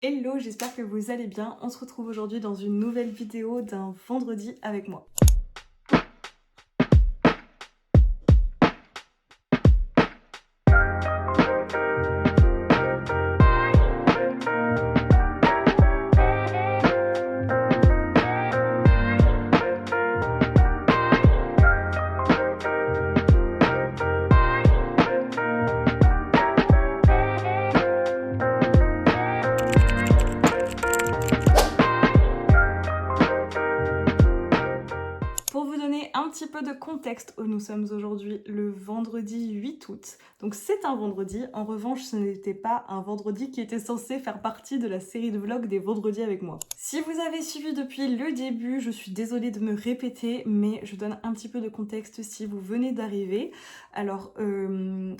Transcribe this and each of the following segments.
Hello, j'espère que vous allez bien. On se retrouve aujourd'hui dans une nouvelle vidéo d'un vendredi avec moi. Pour vous donner un petit peu de contexte, nous sommes aujourd'hui le vendredi 8 août. Donc c'est un vendredi, en revanche ce n'était pas un vendredi qui était censé faire partie de la série de vlogs des vendredis avec moi. Si vous avez suivi depuis le début, je suis désolée de me répéter, mais je donne un petit peu de contexte si vous venez d'arriver. Alors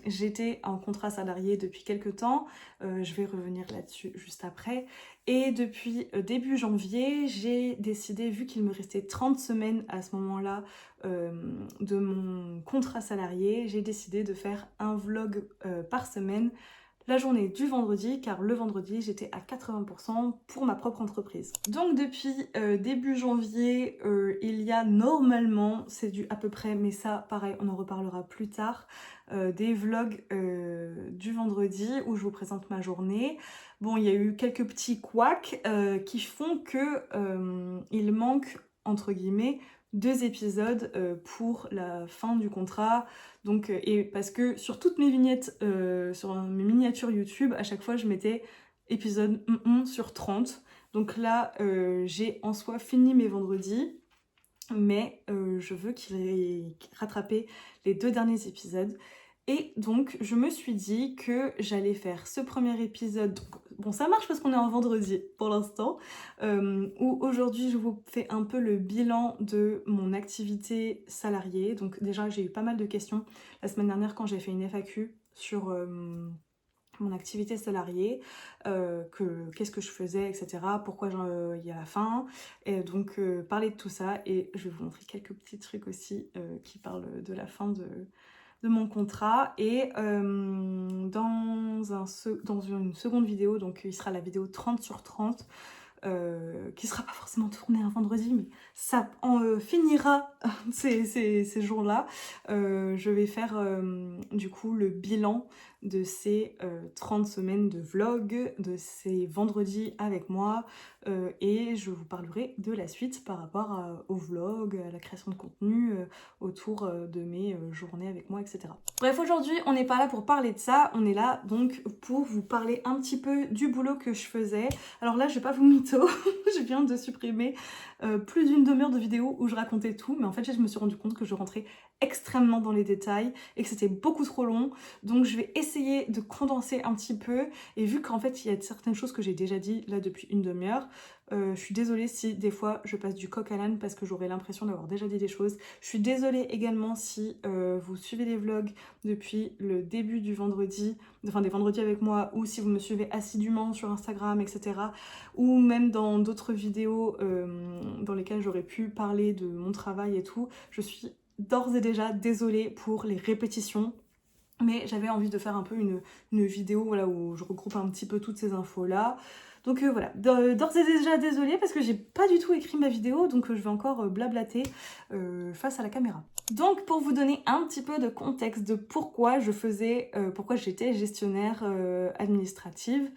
j'étais en contrat salarié depuis quelques temps, je vais revenir là-dessus juste après. Et depuis début janvier, j'ai décidé, vu qu'il me restait 30 semaines à ce moment-là de mon contrat salarié, j'ai décidé de faire un vlog par semaine la journée du vendredi, car le vendredi j'étais à 80% pour ma propre entreprise. Donc depuis début janvier, il y a normalement, c'est du à peu près, mais ça pareil on en reparlera plus tard, des vlogs du vendredi où je vous présente ma journée. Bon, il y a eu quelques petits couacs qui font que il manque entre guillemets 2 épisodes pour la fin du contrat. Donc, et parce que sur toutes mes vignettes, sur mes miniatures YouTube, à chaque fois je mettais épisode sur 30. Donc là, j'ai en soi fini mes vendredis, mais je veux qu'il ait rattrapé les 2 derniers épisodes. Et donc je me suis dit que j'allais faire ce premier épisode. Donc, bon, ça marche parce qu'on est en vendredi pour l'instant, où aujourd'hui je vous fais un peu le bilan de mon activité salariée. Donc déjà j'ai eu pas mal de questions la semaine dernière quand j'ai fait une FAQ sur mon activité salariée, qu'est-ce que je faisais, etc. Pourquoi il y a la fin. Et donc parler de tout ça, et je vais vous montrer quelques petits trucs aussi qui parlent de la fin de mon contrat. Et dans une seconde vidéo, donc il sera la vidéo 30 sur 30, qui sera pas forcément tournée un vendredi, mais ça en finira ces jours-là. Je vais faire du coup le bilan de ces 30 semaines de vlog, de ces vendredis avec moi, et je vous parlerai de la suite par rapport au vlog, à la création de contenu, autour de mes journées avec moi, etc. Bref, aujourd'hui on n'est pas là pour parler de ça, on est là donc pour vous parler un petit peu du boulot que je faisais. Alors là je vais pas vous mytho, je viens de supprimer plus d'une demi-heure de vidéo où je racontais tout, mais en fait je me suis rendu compte que je rentrais extrêmement dans les détails et que c'était beaucoup trop long, donc je vais essayer de condenser un petit peu. Et vu qu'en fait il y a certaines choses que j'ai déjà dit là depuis une demi-heure, je suis désolée si des fois je passe du coq à l'âne parce que j'aurais l'impression d'avoir déjà dit des choses. Je suis désolée également si vous suivez les vlogs depuis le début du vendredi, enfin des vendredis avec moi, ou si vous me suivez assidûment sur Instagram, etc. Ou même dans d'autres vidéos dans lesquelles j'aurais pu parler de mon travail et tout. Je suis d'ores et déjà désolée pour les répétitions. Mais j'avais envie de faire un peu une vidéo, voilà, où je regroupe un petit peu toutes ces infos-là. Donc voilà, d'ores et déjà désolée parce que j'ai pas du tout écrit ma vidéo, donc je vais encore blablater face à la caméra. Donc pour vous donner un petit peu de contexte de pourquoi pourquoi j'étais gestionnaire administrative,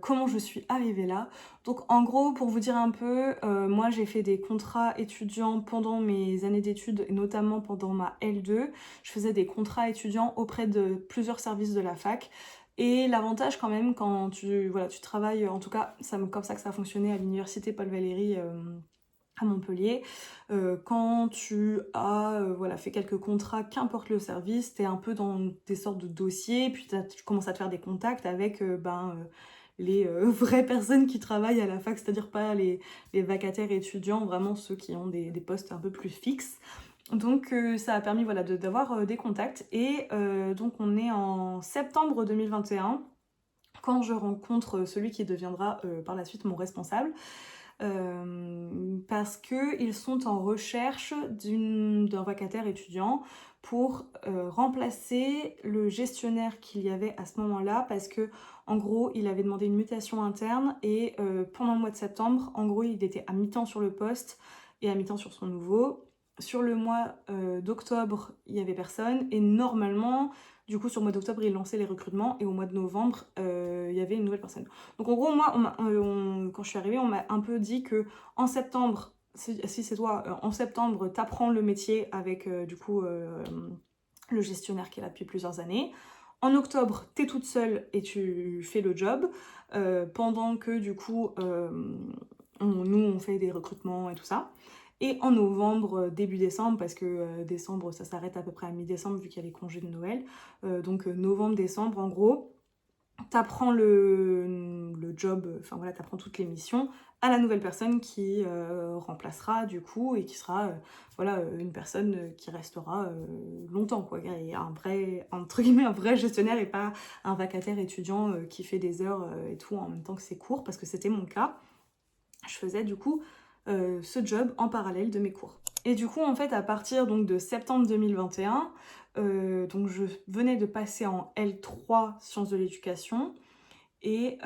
comment je suis arrivée là. Donc en gros, pour vous dire un peu, moi j'ai fait des contrats étudiants pendant mes années d'études, et notamment pendant ma L2. Je faisais des contrats étudiants auprès de plusieurs services de la fac. Et l'avantage quand même quand tu travailles, en tout cas c'est comme ça que ça a fonctionné à l'université Paul Valéry à Montpellier, quand tu as fait quelques contrats, qu'importe le service, tu es un peu dans des sortes de dossiers, puis tu commences à te faire des contacts avec les vraies personnes qui travaillent à la fac, c'est-à-dire pas les vacataires étudiants, vraiment ceux qui ont des postes un peu plus fixes. Donc ça a permis d'avoir des contacts. Et donc on est en septembre 2021 quand je rencontre celui qui deviendra par la suite mon responsable. Parce qu'ils sont en recherche d'un vacataire étudiant pour remplacer le gestionnaire qu'il y avait à ce moment-là, parce que En gros, il avait demandé une mutation interne et pendant le mois de septembre, en gros, il était à mi-temps sur le poste et à mi-temps sur son nouveau. Sur le mois d'octobre, il n'y avait personne et normalement, du coup, sur le mois d'octobre, il lançait les recrutements et au mois de novembre, il y avait une nouvelle personne. Donc en gros, moi, quand je suis arrivée, on m'a un peu dit que en septembre, si c'est toi, en septembre, t'apprends le métier avec du coup le gestionnaire qui est là depuis plusieurs années. En octobre, t'es toute seule et tu fais le job, pendant que du coup, nous on fait des recrutements et tout ça. Et en novembre, début décembre, parce que décembre ça s'arrête à peu près à mi-décembre vu qu'il y a les congés de Noël, donc novembre-décembre en gros, t'apprends le job, enfin voilà, t'apprends toutes les missions à la nouvelle personne qui remplacera du coup et qui sera voilà, une personne qui restera longtemps quoi, et un vrai, entre guillemets, un vrai gestionnaire et pas un vacataire étudiant qui fait des heures et tout en même temps que ses cours, parce que c'était mon cas. Je faisais du coup ce job en parallèle de mes cours. Et du coup, en fait, à partir donc, de septembre 2021, donc je venais de passer en L3 sciences de l'éducation et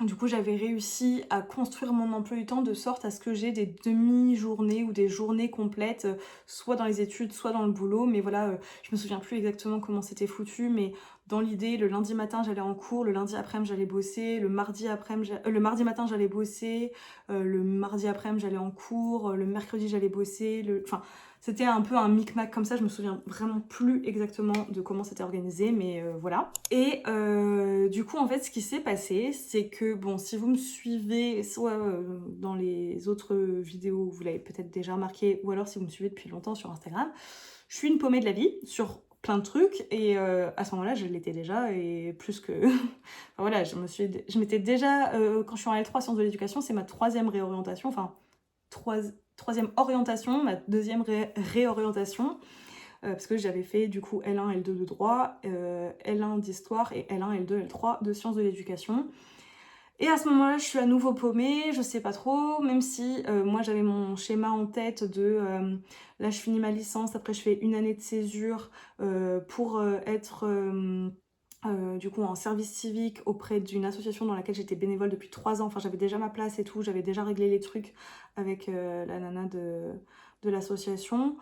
du coup, j'avais réussi à construire mon emploi du temps de sorte à ce que j'ai des demi-journées ou des journées complètes, soit dans les études, soit dans le boulot. Mais voilà, je me souviens plus exactement comment c'était foutu, mais dans l'idée, le lundi matin, j'allais en cours, le lundi après-midi, j'allais bosser, le mardi matin, j'allais bosser, le mardi après-midi, j'allais en cours, le mercredi, j'allais bosser, enfin, c'était un peu un micmac comme ça, je me souviens vraiment plus exactement de comment c'était organisé, mais voilà. Et du coup, en fait, ce qui s'est passé, c'est que, bon, si vous me suivez, soit dans les autres vidéos, vous l'avez peut-être déjà remarqué, ou alors si vous me suivez depuis longtemps sur Instagram, je suis une paumée de la vie sur plein de trucs, et à ce moment-là, je l'étais déjà, et plus que... enfin, voilà, je m'étais déjà, quand je suis en L3 sciences de l'éducation, c'est ma troisième réorientation, enfin, troisième orientation, ma deuxième réorientation, parce que j'avais fait du coup L1, L2 de droit, L1 d'histoire et L1, L2, L3 de sciences de l'éducation. Et à ce moment-là, je suis à nouveau paumée, je sais pas trop, même si moi j'avais mon schéma en tête de là je finis ma licence, après je fais une année de césure pour être du coup en service civique auprès d'une association dans laquelle j'étais bénévole depuis 3 ans. Enfin, j'avais déjà ma place et tout, j'avais déjà réglé les trucs avec la nana de l'association.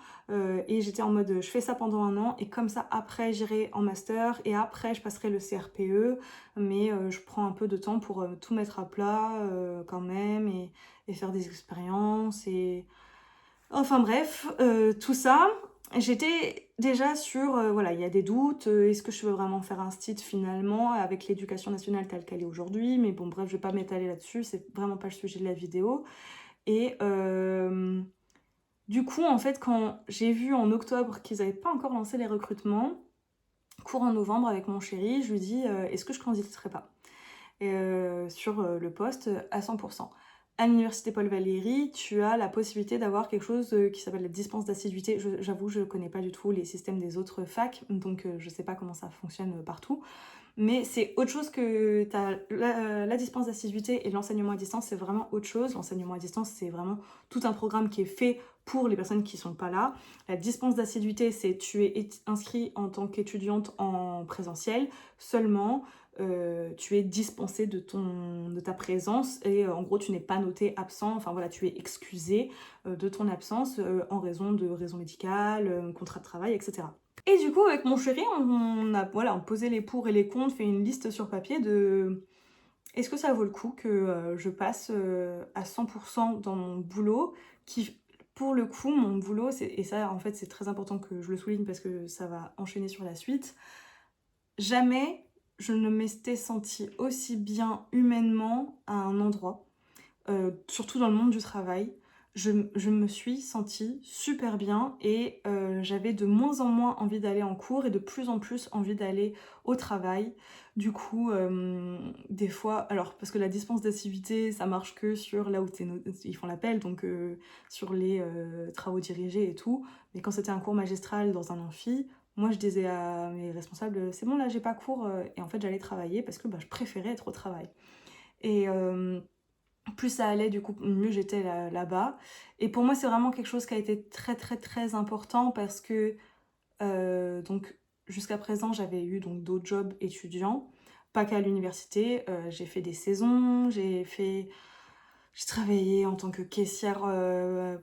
Et j'étais en mode, je fais ça pendant 1 an et comme ça, après, j'irai en master et après, je passerai le CRPE. Mais je prends un peu de temps pour tout mettre à plat quand même et faire des expériences. Et... Enfin bref, tout ça... J'étais déjà sur, voilà, il y a des doutes, est-ce que je veux vraiment faire un stit finalement avec l'éducation nationale telle qu'elle est aujourd'hui, mais bon bref, je vais pas m'étaler là-dessus, c'est vraiment pas le sujet de la vidéo. Et du coup, en fait, quand j'ai vu en octobre qu'ils n'avaient pas encore lancé les recrutements, courant novembre avec mon chéri, je lui dis, est-ce que je candidaterais pas sur le poste à 100%. À l'université Paul Valéry, tu as la possibilité d'avoir quelque chose qui s'appelle la dispense d'assiduité. J'avoue, je connais pas du tout les systèmes des autres facs, donc je sais pas comment ça fonctionne partout. Mais c'est autre chose que la dispense d'assiduité et l'enseignement à distance, c'est vraiment autre chose. L'enseignement à distance, c'est vraiment tout un programme qui est fait pour les personnes qui sont pas là. La dispense d'assiduité, c'est tu es inscrit en tant qu'étudiante en présentiel seulement. Tu es dispensé de ta présence et en gros tu n'es pas noté absent, enfin voilà, tu es excusé de ton absence en raison de raisons médicales, contrat de travail, etc. Et du coup avec mon chéri on a voilà, on posait les pour et les contre, fait une liste sur papier de est-ce que ça vaut le coup que je passe à 100% dans mon boulot qui pour le coup mon boulot et ça en fait c'est très important que je le souligne parce que ça va enchaîner sur la suite, jamais je ne m'étais sentie aussi bien humainement à un endroit, surtout dans le monde du travail. Je me suis sentie super bien et j'avais de moins en moins envie d'aller en cours et de plus en plus envie d'aller au travail. Du coup, des fois, alors parce que la dispense d'assiduité, ça marche que sur là où ils font l'appel, donc sur les travaux dirigés et tout. Mais quand c'était un cours magistral dans un amphi, moi je disais à mes responsables, c'est bon là j'ai pas cours, et en fait j'allais travailler parce que je préférais être au travail. Et plus ça allait, du coup, mieux j'étais là-bas. Et pour moi, c'est vraiment quelque chose qui a été très, très, très important parce que, donc, jusqu'à présent, j'avais eu donc d'autres jobs étudiants. pas qu'à l'université, j'ai fait des saisons, j'ai travaillé en tant que caissière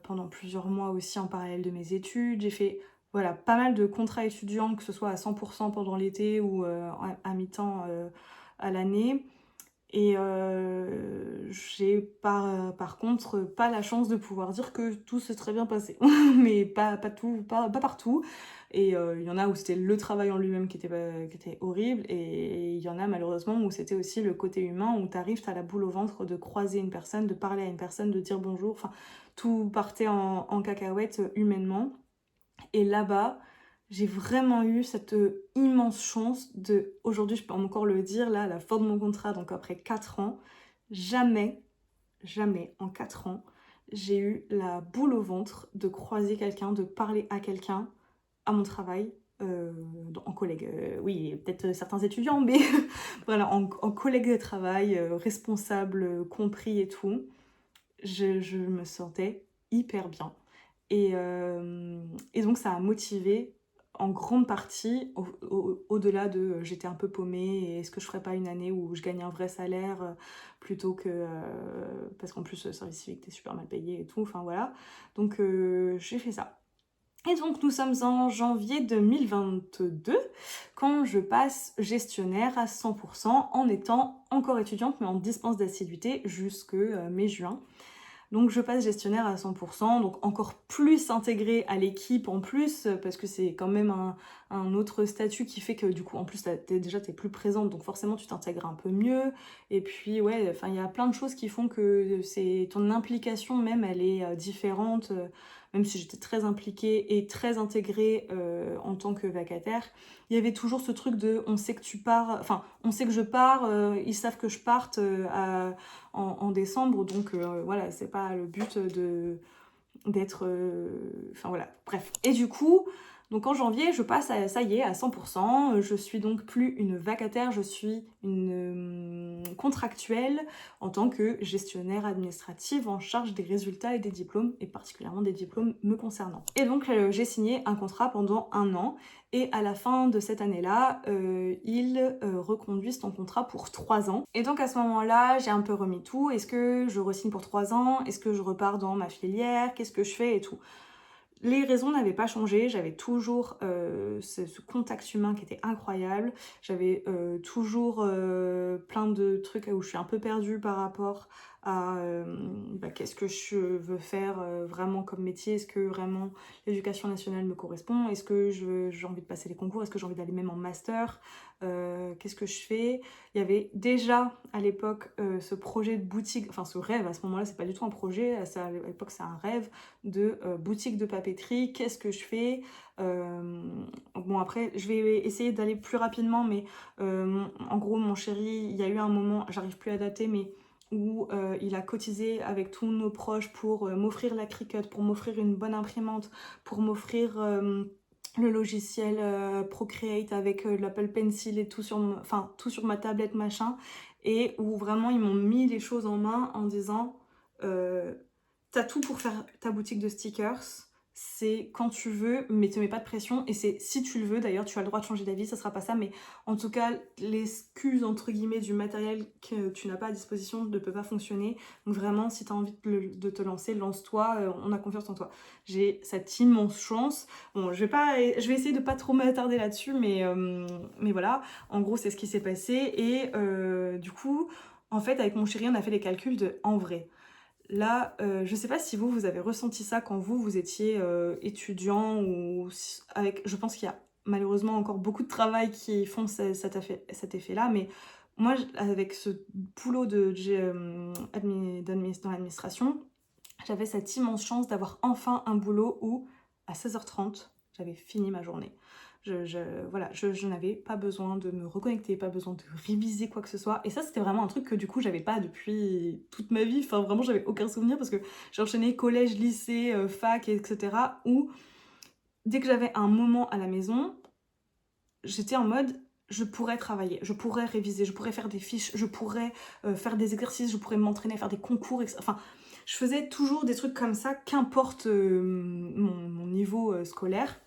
pendant plusieurs mois aussi en parallèle de mes études. J'ai fait voilà, pas mal de contrats étudiants, que ce soit à 100% pendant l'été ou à mi-temps à l'année. Et j'ai par contre pas la chance de pouvoir dire que tout s'est très bien passé. Mais pas partout. Et il y en a où c'était le travail en lui-même qui était horrible. Et il y en a malheureusement où c'était aussi le côté humain, où t'arrives, t'as la boule au ventre de croiser une personne, de parler à une personne, de dire bonjour. Enfin, tout partait en cacahuète humainement. Et là-bas, j'ai vraiment eu cette immense chance de, aujourd'hui je peux encore le dire, là, à la fin de mon contrat, donc après 4 ans, jamais, jamais en 4 ans, j'ai eu la boule au ventre de croiser quelqu'un, de parler à quelqu'un à mon travail, en collègue, oui, peut-être certains étudiants, mais voilà, en collègue de travail, responsable, compris et tout, je me sentais hyper bien. Et donc ça a motivé en grande partie, au-delà de j'étais un peu paumée et est-ce que je ferais pas une année où je gagne un vrai salaire plutôt que... parce qu'en plus le service civique était super mal payé et tout, enfin voilà. Donc j'ai fait ça. Et donc nous sommes en janvier 2022 quand je passe gestionnaire à 100% en étant encore étudiante mais en dispense d'assiduité jusque mai-juin. Donc je passe gestionnaire à 100%, donc encore plus intégrée à l'équipe en plus, parce que c'est quand même un autre statut qui fait que du coup en plus t'es plus présente, donc forcément tu t'intègres un peu mieux. Et puis ouais, enfin il y a plein de choses qui font que ton implication même elle est différente, même si j'étais très impliquée et très intégrée en tant que vacataire. Il y avait toujours ce truc de on sait que tu pars, enfin on sait que je pars, ils savent que je parte en décembre, donc voilà, c'est pas le but d'être... Enfin voilà, bref. Et du coup, donc en janvier, je passe à, ça y est, à 100%, je suis donc plus une vacataire, je suis une contractuelle en tant que gestionnaire administrative en charge des résultats et des diplômes, et particulièrement des diplômes me concernant. Et donc j'ai signé un contrat pendant 1 an, et à la fin de cette année-là, ils reconduisent ton contrat pour 3 ans. Et donc à ce moment-là, j'ai un peu remis tout. Est-ce que je re-signe pour 3 ans? Est-ce que je repars dans ma filière? Qu'est-ce que je fais et tout? Les raisons n'avaient pas changé, j'avais toujours ce contact humain qui était incroyable, j'avais toujours plein de trucs où je suis un peu perdue par rapport à qu'est-ce que je veux faire vraiment comme métier, est-ce que vraiment l'éducation nationale me correspond, est-ce que j'ai envie de passer les concours, est-ce que j'ai envie d'aller même en master, qu'est-ce que je fais. Il y avait déjà à l'époque ce projet de boutique, enfin ce rêve, à ce moment-là c'est pas du tout un projet, à l'époque c'est un rêve de boutique de papeterie. Qu'est-ce que je fais? Bon après je vais essayer d'aller plus rapidement, mais en gros mon chéri, il y a eu un moment, j'arrive plus à dater, mais où il a cotisé avec tous nos proches pour m'offrir la Cricut, pour m'offrir une bonne imprimante, pour m'offrir le logiciel Procreate avec l'Apple Pencil et tout tout sur ma tablette machin, et où vraiment ils m'ont mis les choses en main en disant t'as tout pour faire ta boutique de stickers, c'est quand tu veux, mais te mets pas de pression, et c'est si tu le veux, d'ailleurs tu as le droit de changer d'avis, ça sera pas ça, mais en tout cas l'excuse entre guillemets du matériel que tu n'as pas à disposition ne peut pas fonctionner, donc vraiment si tu as envie de te lancer, lance-toi, on a confiance en toi. J'ai cette immense chance, bon je vais essayer de pas trop m'attarder là-dessus, mais voilà, en gros c'est ce qui s'est passé, et du coup en fait avec mon chéri on a fait les calculs de en vrai. Là, je sais pas si vous avez ressenti ça quand vous étiez étudiant, ou avec... Je pense qu'il y a malheureusement encore beaucoup de travail qui font cet effet-là, mais moi, avec ce boulot dans l'administration, j'avais cette immense chance d'avoir enfin un boulot où, à 16h30, j'avais fini ma journée. Voilà, je n'avais pas besoin de me reconnecter, pas besoin de réviser quoi que ce soit. Et ça, c'était vraiment un truc que du coup, j'avais pas depuis toute ma vie. Enfin, vraiment, j'avais aucun souvenir parce que j'ai enchaîné collège, lycée, fac, etc. Où dès que j'avais un moment à la maison, j'étais en mode je pourrais travailler, je pourrais réviser, je pourrais faire des fiches, je pourrais faire des exercices, je pourrais m'entraîner à faire des concours, etc. Enfin, je faisais toujours des trucs comme ça, qu'importe mon niveau scolaire.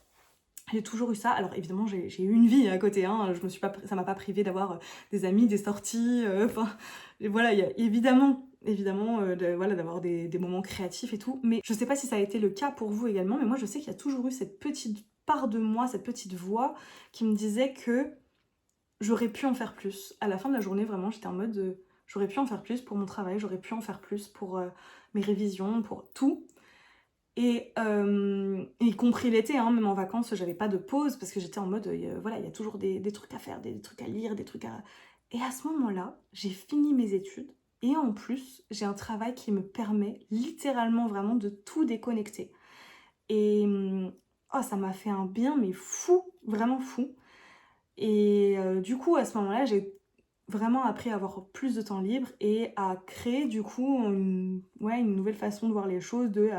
J'ai toujours eu ça. Alors évidemment, j'ai eu une vie à côté, hein. Ça m'a pas privé d'avoir des amis, des sorties, enfin, voilà, il y a évidemment, voilà, d'avoir des moments créatifs et tout. Mais je sais pas si ça a été le cas pour vous également, mais moi je sais qu'il y a toujours eu cette petite part de moi, cette petite voix qui me disait que j'aurais pu en faire plus. À la fin de la journée, vraiment, j'étais en mode j'aurais pu en faire plus pour mon travail, j'aurais pu en faire plus pour mes révisions, pour tout. Et y compris l'été, hein, même en vacances, j'avais pas de pause parce que j'étais en mode, voilà, il y a toujours des trucs à faire, des trucs à lire, des trucs à... Et à ce moment-là, j'ai fini mes études et en plus, j'ai un travail qui me permet littéralement vraiment de tout déconnecter. Et oh, ça m'a fait un bien, mais fou, vraiment fou. Et du coup, à ce moment-là, j'ai vraiment appris à avoir plus de temps libre et à créer du coup ouais, une nouvelle façon de voir les choses, de...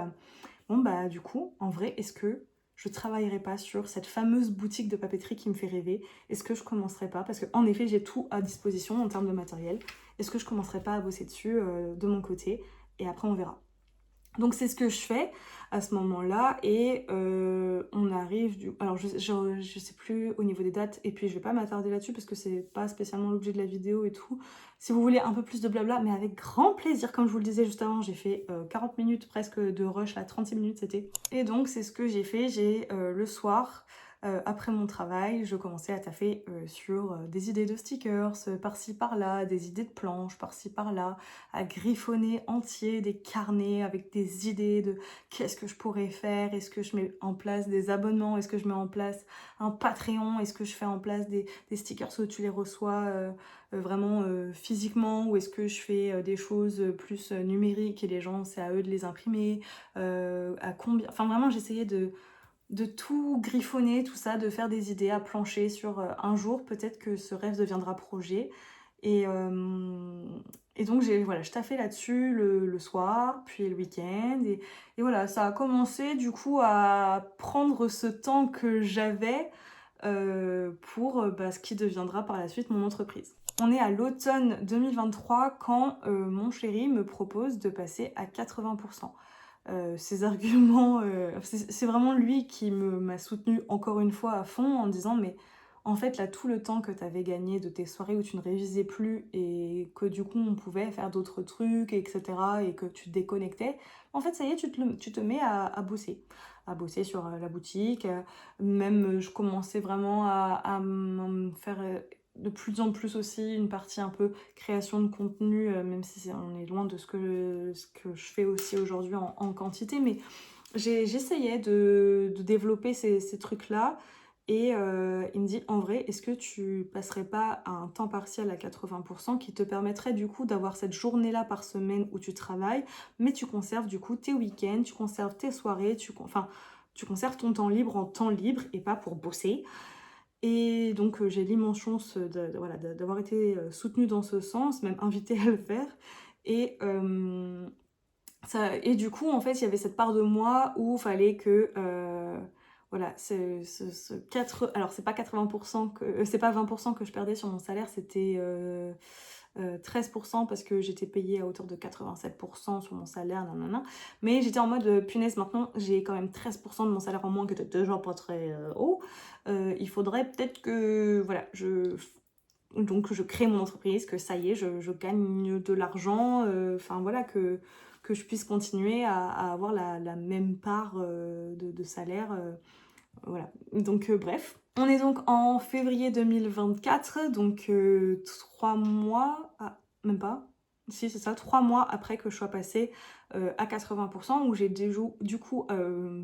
bon bah du coup, en vrai, est-ce que je travaillerai pas sur cette fameuse boutique de papeterie qui me fait rêver? Est-ce que je commencerai pas? Parce qu'en effet, j'ai tout à disposition en termes de matériel. Est-ce que je commencerai pas à bosser dessus de mon côté? Et après, on verra. Donc c'est ce que je fais à ce moment-là et on arrive du... Alors je sais plus au niveau des dates et puis je vais pas m'attarder là-dessus parce que c'est pas spécialement l'objet de la vidéo et tout. Si vous voulez un peu plus de blabla, mais avec grand plaisir, comme je vous le disais juste avant, j'ai fait 40 minutes presque de rush, là 36 minutes c'était. Et donc c'est ce que j'ai fait, j'ai le soir... après mon travail, je commençais à taffer sur des idées de stickers par-ci par-là, des idées de planches par-ci par-là, à griffonner entier des carnets avec des idées de qu'est-ce que je pourrais faire, est-ce que je mets en place des abonnements, est-ce que je mets en place un Patreon, est-ce que je fais en place des stickers où tu les reçois vraiment physiquement, ou est-ce que je fais des choses plus numériques et les gens, c'est à eux de les imprimer, à combien... Enfin vraiment, j'essayais de tout griffonner, tout ça, de faire des idées à plancher sur un jour, peut-être que ce rêve deviendra projet. Et, et donc voilà, je taffais là-dessus le soir, puis le week-end, et voilà, ça a commencé du coup à prendre ce temps que j'avais pour ce qui deviendra par la suite mon entreprise. On est à l'automne 2023 quand mon chéri me propose de passer à 80%. Ses arguments, c'est vraiment lui qui m'a soutenue encore une fois à fond en disant mais en fait là tout le temps que tu avais gagné de tes soirées où tu ne révisais plus et que du coup on pouvait faire d'autres trucs etc et que tu te déconnectais, en fait ça y est tu te mets à bosser sur la boutique, même je commençais vraiment à me faire de plus en plus aussi une partie un peu création de contenu, même si on est loin de ce que je fais aussi aujourd'hui en quantité, mais j'essayais de développer ces trucs-là. Et il me dit, en vrai, est-ce que tu passerais pas à un temps partiel à 80% qui te permettrait du coup d'avoir cette journée-là par semaine où tu travailles, mais tu conserves du coup tes week-ends, tu conserves tes soirées, enfin, tu conserves ton temps libre en temps libre et pas pour bosser. Et donc j'ai l'immense chance voilà, d'avoir été soutenue dans ce sens, même invitée à le faire. Et, et du coup, en fait, il y avait cette part de moi où il fallait que... voilà, alors c'est pas 80% c'est pas 20% que je perdais sur mon salaire, c'était 13% parce que j'étais payée à hauteur de 87% sur mon salaire, nanana. Mais j'étais en mode, punaise, maintenant j'ai quand même 13% de mon salaire en moins, qui était déjà pas très haut. Il faudrait peut-être que, voilà, donc je crée mon entreprise, que ça y est, je gagne de l'argent, enfin voilà, que je puisse continuer à avoir la même part de salaire. Voilà, donc bref. On est donc en février 2024, donc 3 mois, même pas, si c'est ça, 3 mois après que je sois passée à 80%, où j'ai du coup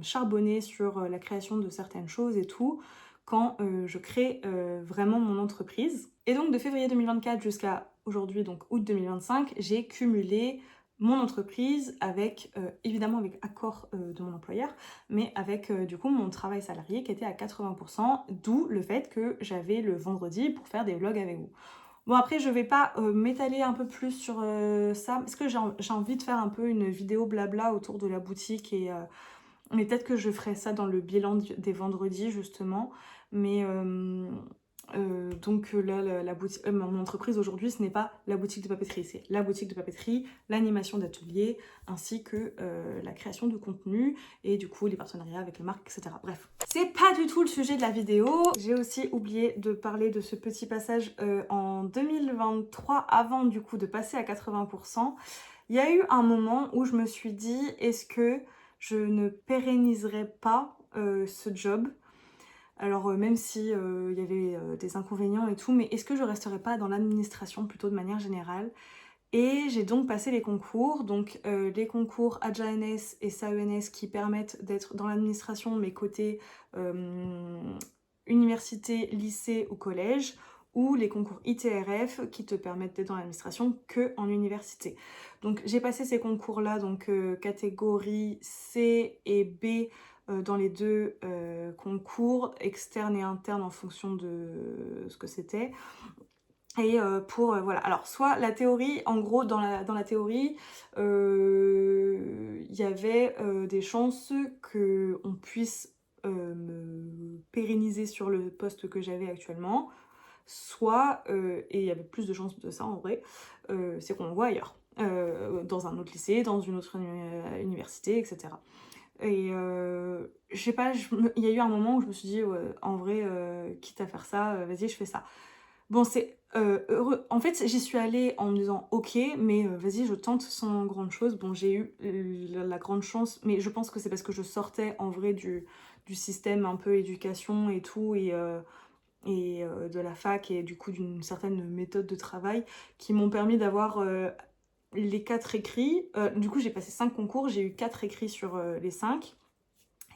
charbonné sur la création de certaines choses et tout, quand je crée vraiment mon entreprise. Et donc de février 2024 jusqu'à aujourd'hui, donc août 2025, j'ai cumulé mon entreprise avec, évidemment avec accord de mon employeur, mais avec du coup mon travail salarié qui était à 80%, d'où le fait que j'avais le vendredi pour faire des vlogs avec vous. Bon après je vais pas m'étaler un peu plus sur ça, parce que j'ai envie de faire un peu une vidéo blabla autour de la boutique, et mais peut-être que je ferai ça dans le bilan des vendredis justement, mais donc là, mon entreprise aujourd'hui, ce n'est pas la boutique de papeterie, c'est la boutique de papeterie, l'animation d'atelier, ainsi que la création de contenu et du coup les partenariats avec les marques, etc. Bref, C'est pas du tout le sujet de la vidéo. J'ai aussi oublié de parler de ce petit passage en 2023, avant du coup de passer à 80%. Il y a eu un moment où je me suis dit, est-ce que je ne pérenniserais pas ce job? Alors même si il y avait des inconvénients et tout, mais est-ce que je resterais pas dans l'administration plutôt de manière générale? Et j'ai donc passé les concours, donc les concours ADJA-NS et SAENS qui permettent d'être dans l'administration, mais côté université, lycée ou collège, ou les concours ITRF qui te permettent d'être dans l'administration que en université. Donc j'ai passé ces concours-là, donc catégorie C et B dans les deux concours, externes et internes en fonction de ce que c'était. Et voilà, alors soit la théorie, en gros dans la théorie, il y avait des chances qu'on puisse me pérenniser sur le poste que j'avais actuellement, soit, et il y avait plus de chances de ça en vrai, c'est qu'on l'envoie ailleurs, dans un autre lycée, dans une autre université, etc. Et je sais pas, il y a eu un moment où je me suis dit, ouais, en vrai, quitte à faire ça, vas-y, je fais ça. Bon, c'est heureux. En fait, j'y suis allée en me disant ok, mais vas-y, je tente sans grande chose. Bon, j'ai eu la grande chance, mais je pense que c'est parce que je sortais en vrai du système un peu éducation et tout, et de la fac, et du coup d'une certaine méthode de travail qui m'ont permis d'avoir les 4 écrits. Du coup, j'ai passé 5 concours, j'ai eu 4 écrits sur les 5.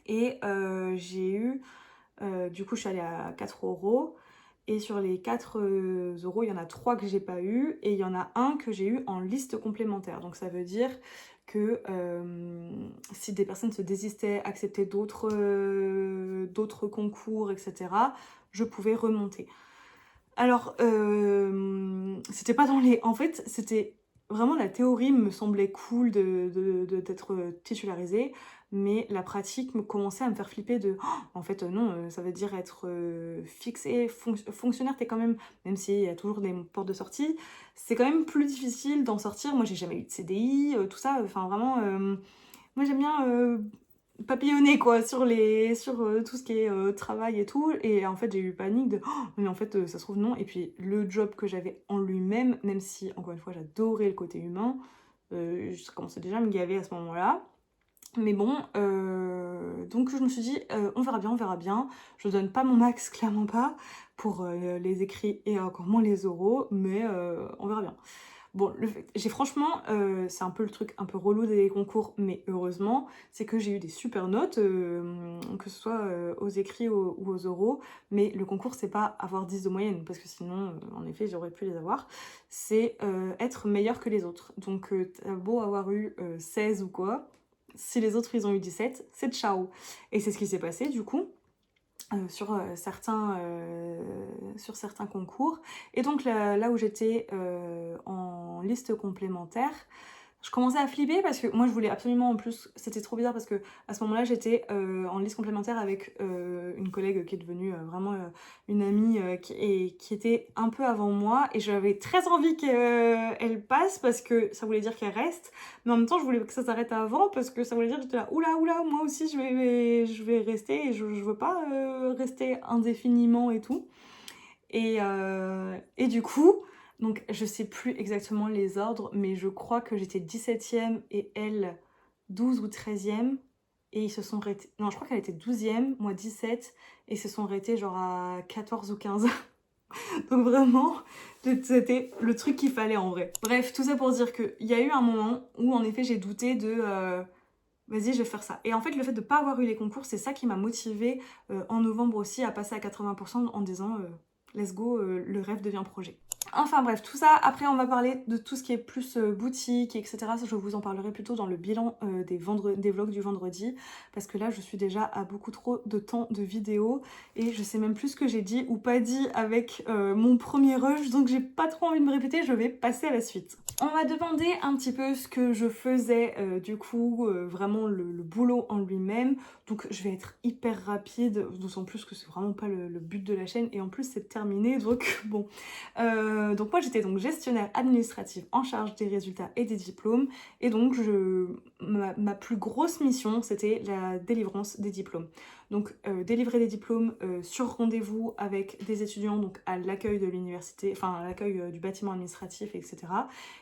Et j'ai eu, du coup, je suis allée à 4 euros. Et sur les 4 euros, il y en a 3 que j'ai pas eu, et il y en a un que j'ai eu en liste complémentaire. Donc ça veut dire que si des personnes se désistaient, acceptaient d'autres concours, etc., je pouvais remonter. Alors, c'était pas dans les... En fait, c'était vraiment la théorie me semblait cool d'être titularisée, mais la pratique me commençait à me faire flipper de... Oh, en fait, non, ça veut dire être fixé, fonctionnaire, t'es quand même... Même s'il y a toujours des portes de sortie, c'est quand même plus difficile d'en sortir. Moi, j'ai jamais eu de CDI, tout ça, enfin vraiment... moi, j'aime bien papillonner quoi sur tout ce qui est travail et tout, et en fait j'ai eu panique de oh, mais en fait ça se trouve non. Et puis le job que j'avais en lui-même, même si encore une fois j'adorais le côté humain, je commençais déjà à me gaver à ce moment-là. Mais bon, donc je me suis dit on verra bien, je donne pas mon max, clairement pas, pour les écrits et encore moins les oraux, mais on verra bien. Bon, j'ai franchement, c'est un peu le truc un peu relou des concours, mais heureusement, c'est que j'ai eu des super notes, que ce soit aux écrits ou aux oraux, mais le concours, c'est pas avoir 10 de moyenne, parce que sinon, en effet, j'aurais pu les avoir, c'est être meilleur que les autres. Donc, t'as beau avoir eu 16 ou quoi, si les autres, ils ont eu 17, c'est ciao. Et c'est ce qui s'est passé, du coup. Sur certains concours. Et donc là où j'étais en liste complémentaire, je commençais à flipper parce que moi je voulais absolument, en plus c'était trop bizarre parce que à ce moment-là j'étais en liste complémentaire avec une collègue qui est devenue vraiment une amie qui était un peu avant moi, et j'avais très envie qu'elle passe parce que ça voulait dire qu'elle reste, mais en même temps je voulais que ça s'arrête avant parce que ça voulait dire que j'étais là oula moi aussi je vais rester, et je veux pas rester indéfiniment et tout. Et du coup, donc je sais plus exactement les ordres, mais je crois que j'étais 17e et elle 12 ou 13e. Et ils se sont arrêtés. Non, je crois qu'elle était 12e, moi 17, et ils se sont arrêtés genre à 14 ou 15. Donc vraiment, c'était le truc qu'il fallait en vrai. Bref, tout ça pour dire qu'il y a eu un moment où en effet j'ai douté de... vas-y, je vais faire ça. Et en fait, le fait de ne pas avoir eu les concours, c'est ça qui m'a motivée en novembre aussi à passer à 80% en disant let's go, le rêve devient projet. Enfin bref, tout ça, après on va parler de tout ce qui est plus boutique, etc. Ça, je vous en parlerai plutôt dans le bilan des vlogs du vendredi, parce que là je suis déjà à beaucoup trop de temps de vidéo, et je sais même plus ce que j'ai dit ou pas dit avec mon premier rush, donc j'ai pas trop envie de me répéter, je vais passer à la suite. On m'a demandé un petit peu ce que je faisais, du coup, vraiment le boulot en lui-même. Donc je vais être hyper rapide, d'autant plus que c'est vraiment pas le but de la chaîne, et en plus c'est terminé, donc bon. Donc moi j'étais donc gestionnaire administrative en charge des résultats et des diplômes, et donc ma plus grosse mission c'était la délivrance des diplômes. Donc délivrer des diplômes sur rendez-vous avec des étudiants, donc à l'accueil de l'université, enfin à l'accueil du bâtiment administratif, etc.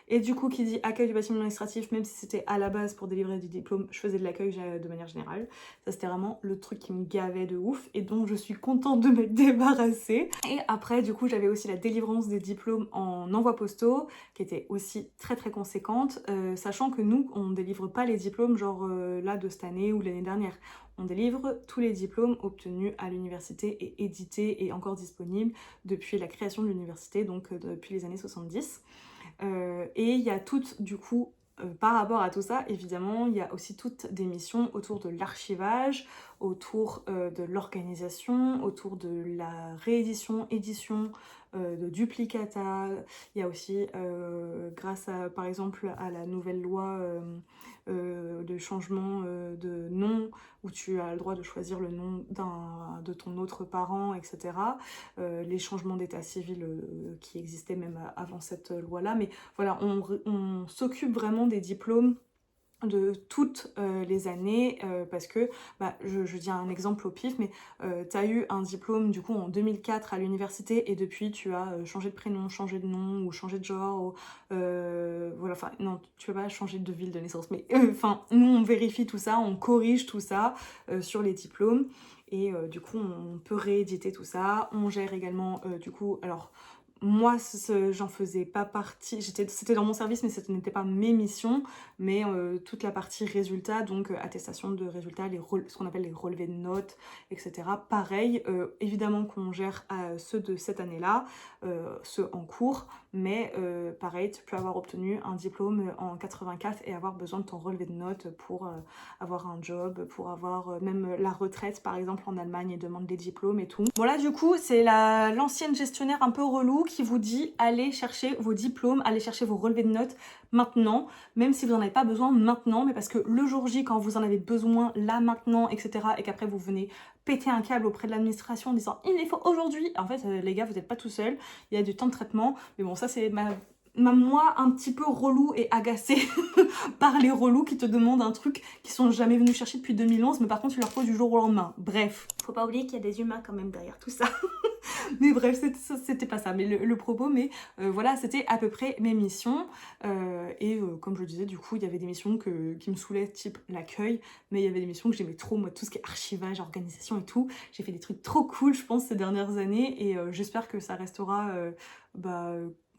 Et du coup, qui dit accueil du bâtiment administratif, même si c'était à la base pour délivrer des diplômes, je faisais de l'accueil de manière générale. Ça, c'était vraiment le truc qui me gavait de ouf et dont je suis contente de m'être débarrassée. Et après, du coup, j'avais aussi la délivrance des diplômes en envoi postaux, qui était aussi très très conséquente, sachant que nous, on délivre pas les diplômes genre là de cette année ou l'année dernière. On délivre tous les diplômes obtenus à l'université et édités et encore disponibles depuis la création de l'université, donc depuis les années 70. Et il y a toutes, du coup, par rapport à tout ça, évidemment, il y a aussi toutes des missions autour de l'archivage, autour de l'organisation, autour de la réédition, édition, de duplicata. Il y a aussi, grâce à, par exemple, à la nouvelle loi de changement de nom, où tu as le droit de choisir le nom de ton autre parent, etc. Les changements d'état civil qui existaient même avant cette loi-là. Mais voilà, on s'occupe vraiment des diplômes de toutes les années parce que, bah, je dis un exemple au pif, mais tu as eu un diplôme du coup en 2004 à l'université et depuis tu as changé de prénom, changé de nom ou changé de genre, ou, voilà, enfin non, tu peux pas changer de ville de naissance, mais enfin nous on vérifie tout ça, on corrige tout ça sur les diplômes et du coup on peut rééditer tout ça, on gère également du coup, alors moi, j'en faisais pas partie, c'était dans mon service, mais ce n'était pas mes missions, mais toute la partie résultats, donc attestation de résultats, ce qu'on appelle les relevés de notes, etc. Pareil, évidemment qu'on gère ceux de cette année-là, ceux en cours, mais pareil, tu peux avoir obtenu un diplôme en 84 et avoir besoin de ton relevé de notes pour avoir un job, pour avoir même la retraite, par exemple en Allemagne, ils demandent des diplômes et tout. Voilà, du coup, c'est l'ancienne gestionnaire un peu relou qui vous dit allez chercher vos diplômes, allez chercher vos relevés de notes maintenant, même si vous n'en avez pas besoin maintenant, mais parce que le jour J, quand vous en avez besoin, là, maintenant, etc., et qu'après vous venez péter un câble auprès de l'administration en disant il les faut aujourd'hui. En fait, les gars, vous n'êtes pas tout seul, il y a du temps de traitement, mais bon, ça c'est moi un petit peu relou et agacée par les relous qui te demandent un truc qu'ils sont jamais venus chercher depuis 2011, mais par contre il leur faut du jour au lendemain. Bref, faut pas oublier qu'il y a des humains quand même derrière tout ça. Mais bref, c'était pas ça, mais le propos, mais voilà, c'était à peu près mes missions. Et comme je le disais, du coup, il y avait des missions qui me saoulaient, type l'accueil, mais il y avait des missions que j'aimais trop, moi, tout ce qui est archivage, organisation et tout. J'ai fait des trucs trop cool, je pense, ces dernières années, et j'espère que ça restera,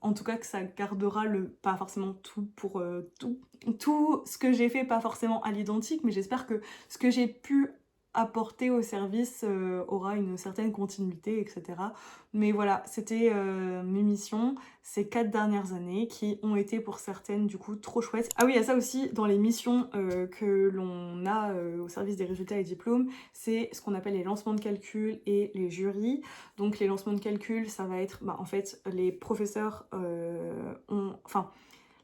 en tout cas que ça gardera pas forcément tout pour tout ce que j'ai fait, pas forcément à l'identique, mais j'espère que ce que j'ai pu apporter au service aura une certaine continuité, etc. Mais voilà, c'était mes missions ces 4 dernières années qui ont été pour certaines du coup trop chouettes. Ah oui, il y a ça aussi dans les missions que l'on a au service des résultats et diplômes, c'est ce qu'on appelle les lancements de calcul et les jurys. Donc les lancements de calcul, ça va être, en fait, les professeurs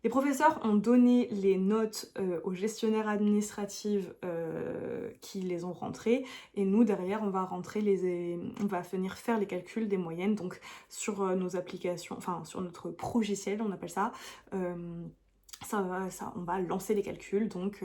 les professeurs ont donné les notes aux gestionnaires administratifs qui les ont rentrées et nous derrière on va on va venir faire les calculs des moyennes donc sur nos applications, enfin sur notre progiciel on appelle ça. On va lancer les calculs donc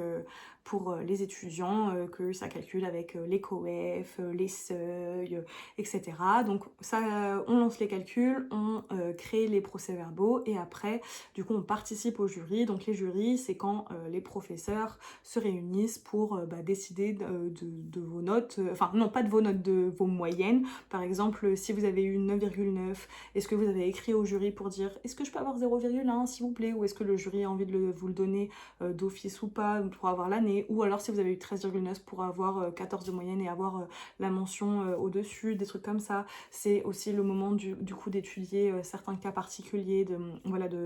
pour les étudiants, que ça calcule avec les COEF, les seuils, etc. Donc ça, on lance les calculs, on crée les procès-verbaux et après, du coup, on participe au jury. Donc les jurys, c'est quand les professeurs se réunissent pour décider de vos notes, enfin non, pas de vos notes, de vos moyennes. Par exemple, si vous avez eu 9,9, est-ce que vous avez écrit au jury pour dire est-ce que je peux avoir 0,1 s'il vous plaît, ou est-ce que le jury a envie de vous le donner d'office ou pas pour avoir l'année, ou alors si vous avez eu 13,9 pour avoir 14 de moyenne et avoir la mention au-dessus, des trucs comme ça. C'est aussi le moment du coup d'étudier certains cas particuliers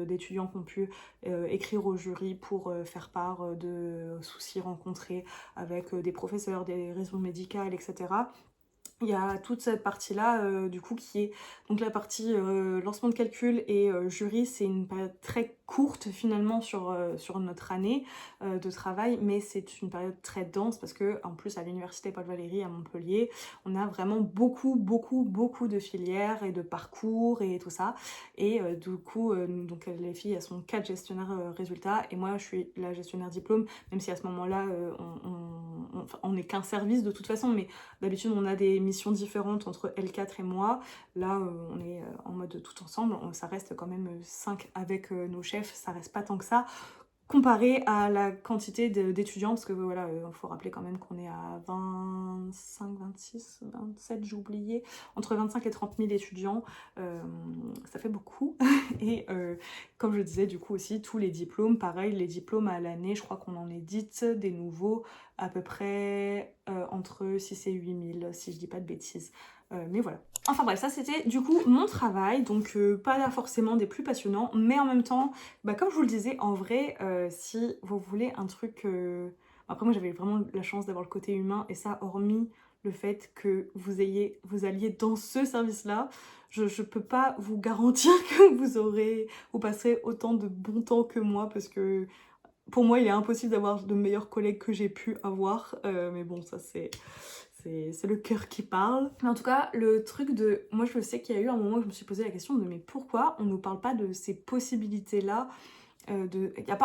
d'étudiants qui ont pu écrire au jury pour faire part de soucis rencontrés avec des professeurs, des raisons médicales, etc. Il y a toute cette partie-là, du coup, qui est donc la partie lancement de calcul et jury, c'est une période très courte finalement sur notre année de travail, mais c'est une période très dense parce que en plus à l'université Paul Valéry à Montpellier, on a vraiment beaucoup de filières et de parcours et tout ça. Et du coup, donc les filles, elles sont 4 gestionnaires résultats et moi je suis la gestionnaire diplôme, même si à ce moment-là, on n'est qu'un service de toute façon, mais d'habitude on a des missions différentes entre L4 et moi. Là on est en mode tout ensemble, ça reste quand même 5 avec nos chefs, ça reste pas tant que ça. Comparé à la quantité d'étudiants, parce que voilà, il faut rappeler quand même qu'on est à 25, 26, 27, j'ai oublié, entre 25 et 30 000 étudiants, ça fait beaucoup. Et comme je disais, du coup aussi, tous les diplômes, pareil, les diplômes à l'année, je crois qu'on en édite des nouveaux à peu près entre 6 et 8 000, si je dis pas de bêtises. Mais voilà. Enfin bref, ça c'était du coup mon travail, donc pas là forcément des plus passionnants, mais en même temps, bah, comme je vous le disais, en vrai, si vous voulez un truc... Après moi j'avais vraiment la chance d'avoir le côté humain, et ça hormis le fait que vous alliez dans ce service-là, je peux pas vous garantir que vous passerez autant de bon temps que moi, parce que pour moi il est impossible d'avoir de meilleurs collègues que j'ai pu avoir, mais bon ça c'est le cœur qui parle. Mais en tout cas, le truc de... Moi, je sais qu'il y a eu un moment où je me suis posé la question de mais pourquoi on ne parle pas de ces possibilités-là en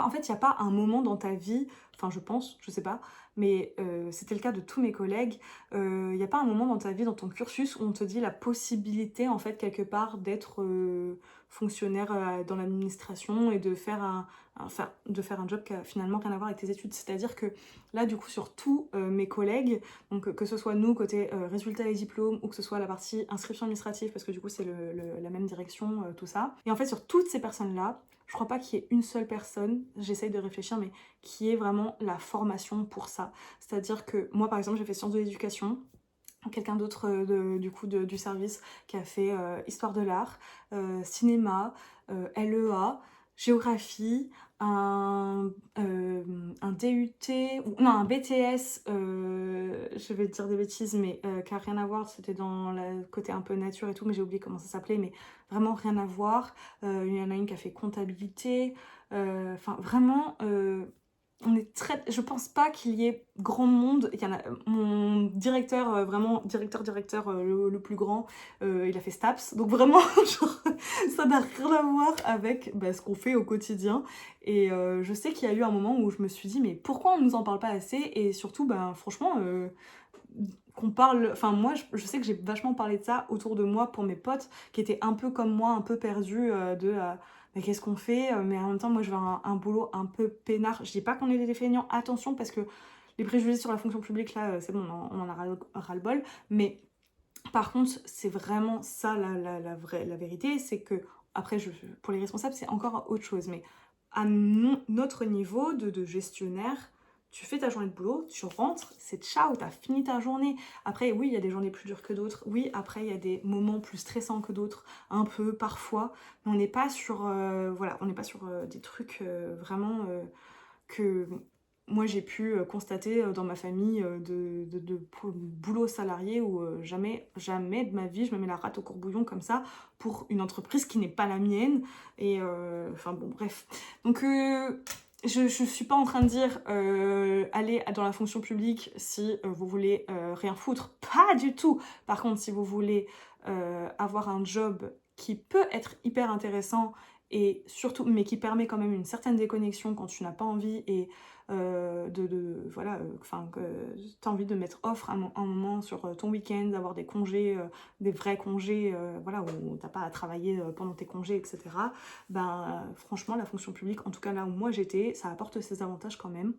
fait, il n'y a pas un moment dans ta vie, enfin je pense, je sais pas, mais c'était le cas de tous mes collègues, il n'y a pas un moment dans ta vie, dans ton cursus, où on te dit la possibilité, en fait, quelque part, d'être fonctionnaire dans l'administration et de faire un job qui a finalement rien à voir avec tes études. C'est-à-dire que là, du coup, sur tous mes collègues, donc que ce soit nous, côté résultats et diplômes, ou que ce soit la partie inscription administrative, parce que du coup, c'est la même direction, tout ça. Et en fait, sur toutes ces personnes-là, je crois pas qu'il y ait une seule personne, j'essaye de réfléchir, mais qui ait vraiment la formation pour ça. C'est-à-dire que moi, par exemple, j'ai fait sciences de l'éducation, quelqu'un d'autre du service qui a fait histoire de l'art, cinéma, LEA, géographie, un DUT, non un BTS, je vais te dire des bêtises mais qui a rien à voir, c'était dans le côté un peu nature et tout, mais j'ai oublié comment ça s'appelait, mais vraiment rien à voir. Il y en a une qui a fait comptabilité, enfin vraiment... on est très... Je pense pas qu'il y ait grand monde. Il y en a... Mon directeur, vraiment, directeur le plus grand, il a fait STAPS. Donc vraiment, genre, ça n'a rien à voir avec bah, ce qu'on fait au quotidien. Et je sais qu'il y a eu un moment où je me suis dit, mais pourquoi on nous en parle pas assez? Et surtout, ben, franchement, qu'on parle... Enfin, moi, je sais que j'ai vachement parlé de ça autour de moi pour mes potes qui étaient un peu comme moi, un peu perdus mais qu'est-ce qu'on fait? Mais en même temps, moi, je veux un boulot un peu peinard. Je dis pas qu'on est des feignants, attention, parce que les préjugés sur la fonction publique, là, c'est bon, on en a ras-le-bol. Mais par contre, c'est vraiment ça la vérité, c'est que, après, pour les responsables, c'est encore autre chose. Mais à notre niveau de gestionnaire, tu fais ta journée de boulot, tu rentres, c'est ciao, t'as fini ta journée. Après, oui, il y a des journées plus dures que d'autres. Oui, après, il y a des moments plus stressants que d'autres, un peu, parfois. Mais on n'est pas sur, voilà, on n'est pas sur des trucs vraiment que moi j'ai pu constater dans ma famille de boulot salarié où jamais de ma vie je me mets la rate au courbouillon comme ça pour une entreprise qui n'est pas la mienne. Et enfin bon, bref. Donc je suis pas en train de dire allez dans la fonction publique si vous voulez rien foutre, pas du tout. Par contre, si vous voulez avoir un job qui peut être hyper intéressant et surtout, mais qui permet quand même une certaine déconnexion quand tu n'as pas envie et voilà, enfin que tu as envie de mettre off un moment sur ton week-end, d'avoir des congés, des vrais congés, voilà, où t'as pas à travailler pendant tes congés, etc. Ben franchement, la fonction publique, en tout cas là où moi j'étais, ça apporte ses avantages quand même.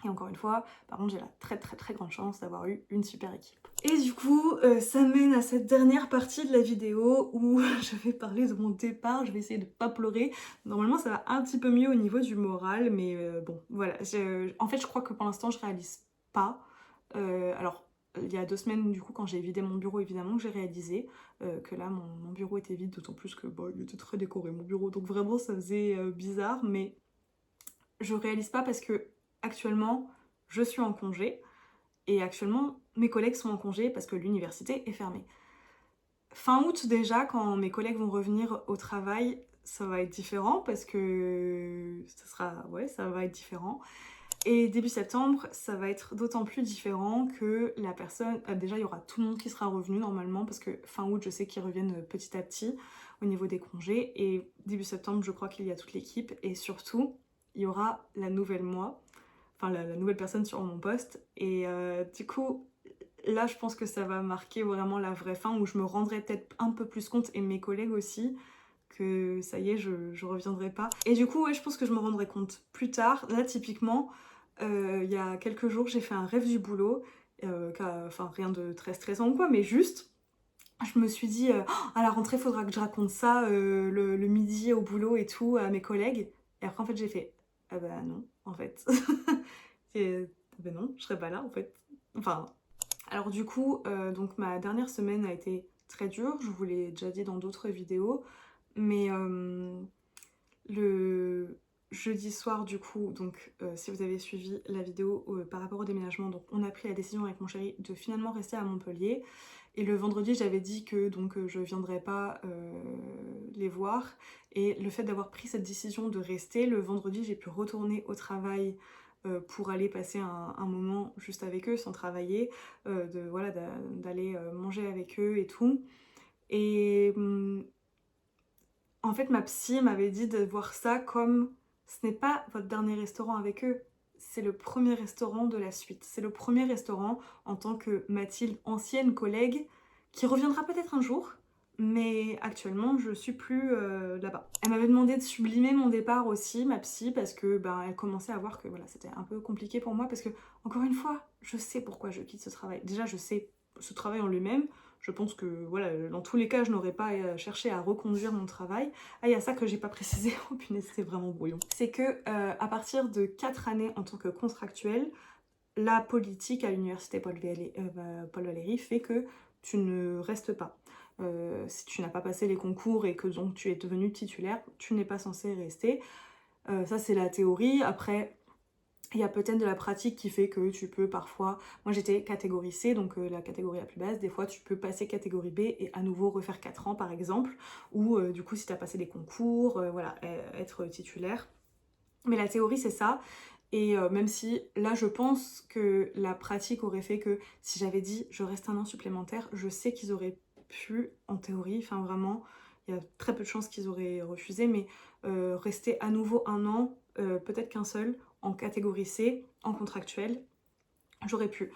Et encore une fois, par contre, j'ai la très grande chance d'avoir eu une super équipe. Et du coup, ça mène à cette dernière partie de la vidéo où je vais parler de mon départ, je vais essayer de pas pleurer. Normalement, ça va un petit peu mieux au niveau du moral, mais bon, voilà. En fait, je crois que pour l'instant, je réalise pas. Alors, il y a 2 semaines, du coup, quand j'ai vidé mon bureau, évidemment, que j'ai réalisé que là, mon bureau était vide, d'autant plus que bah, il était très décoré, mon bureau. Donc vraiment, ça faisait bizarre, mais je réalise pas parce que actuellement, je suis en congé et actuellement, mes collègues sont en congé parce que l'université est fermée. Fin août déjà, quand mes collègues vont revenir au travail, ça va être différent parce que ça va être différent. Et début septembre, ça va être d'autant plus différent que la personne... déjà, il y aura tout le monde qui sera revenu normalement parce que fin août, je sais qu'ils reviennent petit à petit au niveau des congés. Et début septembre, je crois qu'il y a toute l'équipe. Et surtout, il y aura la nouvelle moi. enfin la nouvelle personne sur mon poste. Et du coup, là, je pense que ça va marquer vraiment la vraie fin, où je me rendrai peut-être un peu plus compte, et mes collègues aussi, que ça y est, je reviendrai pas. Et du coup, ouais, je pense que je me rendrai compte plus tard. Là, typiquement, il y a quelques jours, j'ai fait un rêve du boulot, enfin rien de très stressant ou quoi, mais juste, je me suis dit, à la rentrée, faudra que je raconte ça le midi au boulot et tout à mes collègues. Et après, en fait, j'ai fait, ah bah non, en fait. Et, ah bah non, je serais pas là, en fait. Enfin, alors du coup, donc ma dernière semaine a été très dure, je vous l'ai déjà dit dans d'autres vidéos, mais le jeudi soir du coup, donc si vous avez suivi la vidéo par rapport au déménagement, donc on a pris la décision avec mon chéri de finalement rester à Montpellier. Et le vendredi, j'avais dit que donc je viendrais pas les voir. Et le fait d'avoir pris cette décision de rester, le vendredi, j'ai pu retourner au travail pour aller passer un moment juste avec eux sans travailler, voilà, d'aller manger avec eux et tout. Et en fait, ma psy m'avait dit de voir ça comme ce n'est pas votre dernier restaurant avec eux, c'est le premier restaurant de la suite. C'est le premier restaurant en tant que Mathilde, ancienne collègue, qui reviendra peut-être un jour, mais actuellement je suis plus là-bas. Elle m'avait demandé de sublimer mon départ aussi, ma psy, parce que ben, elle commençait à voir que voilà, c'était un peu compliqué pour moi, parce que encore une fois, je sais pourquoi je quitte ce travail. Déjà, je sais ce travail en lui-même. Je pense que voilà, dans tous les cas, je n'aurais pas cherché à reconduire mon travail. Ah, il y a ça que j'ai pas précisé, oh punaise, c'était vraiment brouillon. C'est que à partir de 4 années en tant que contractuel, la politique à l'université Paul Valéry fait que tu ne restes pas. Si tu n'as pas passé les concours et que donc tu es devenu titulaire, tu n'es pas censé rester. Ça c'est la théorie. Après, il y a peut-être de la pratique qui fait que tu peux parfois... Moi j'étais catégorie C, donc la catégorie la plus basse. Des fois tu peux passer catégorie B et à nouveau refaire 4 ans par exemple. Ou du coup si tu as passé des concours, voilà, être titulaire. Mais la théorie c'est ça. Et même si là je pense que la pratique aurait fait que si j'avais dit je reste un an supplémentaire, je sais qu'ils auraient pu, en théorie, enfin vraiment, il y a très peu de chances qu'ils auraient refusé, mais rester à nouveau un an, peut-être qu'un seul, en catégorie C, en contractuel, j'aurais pu.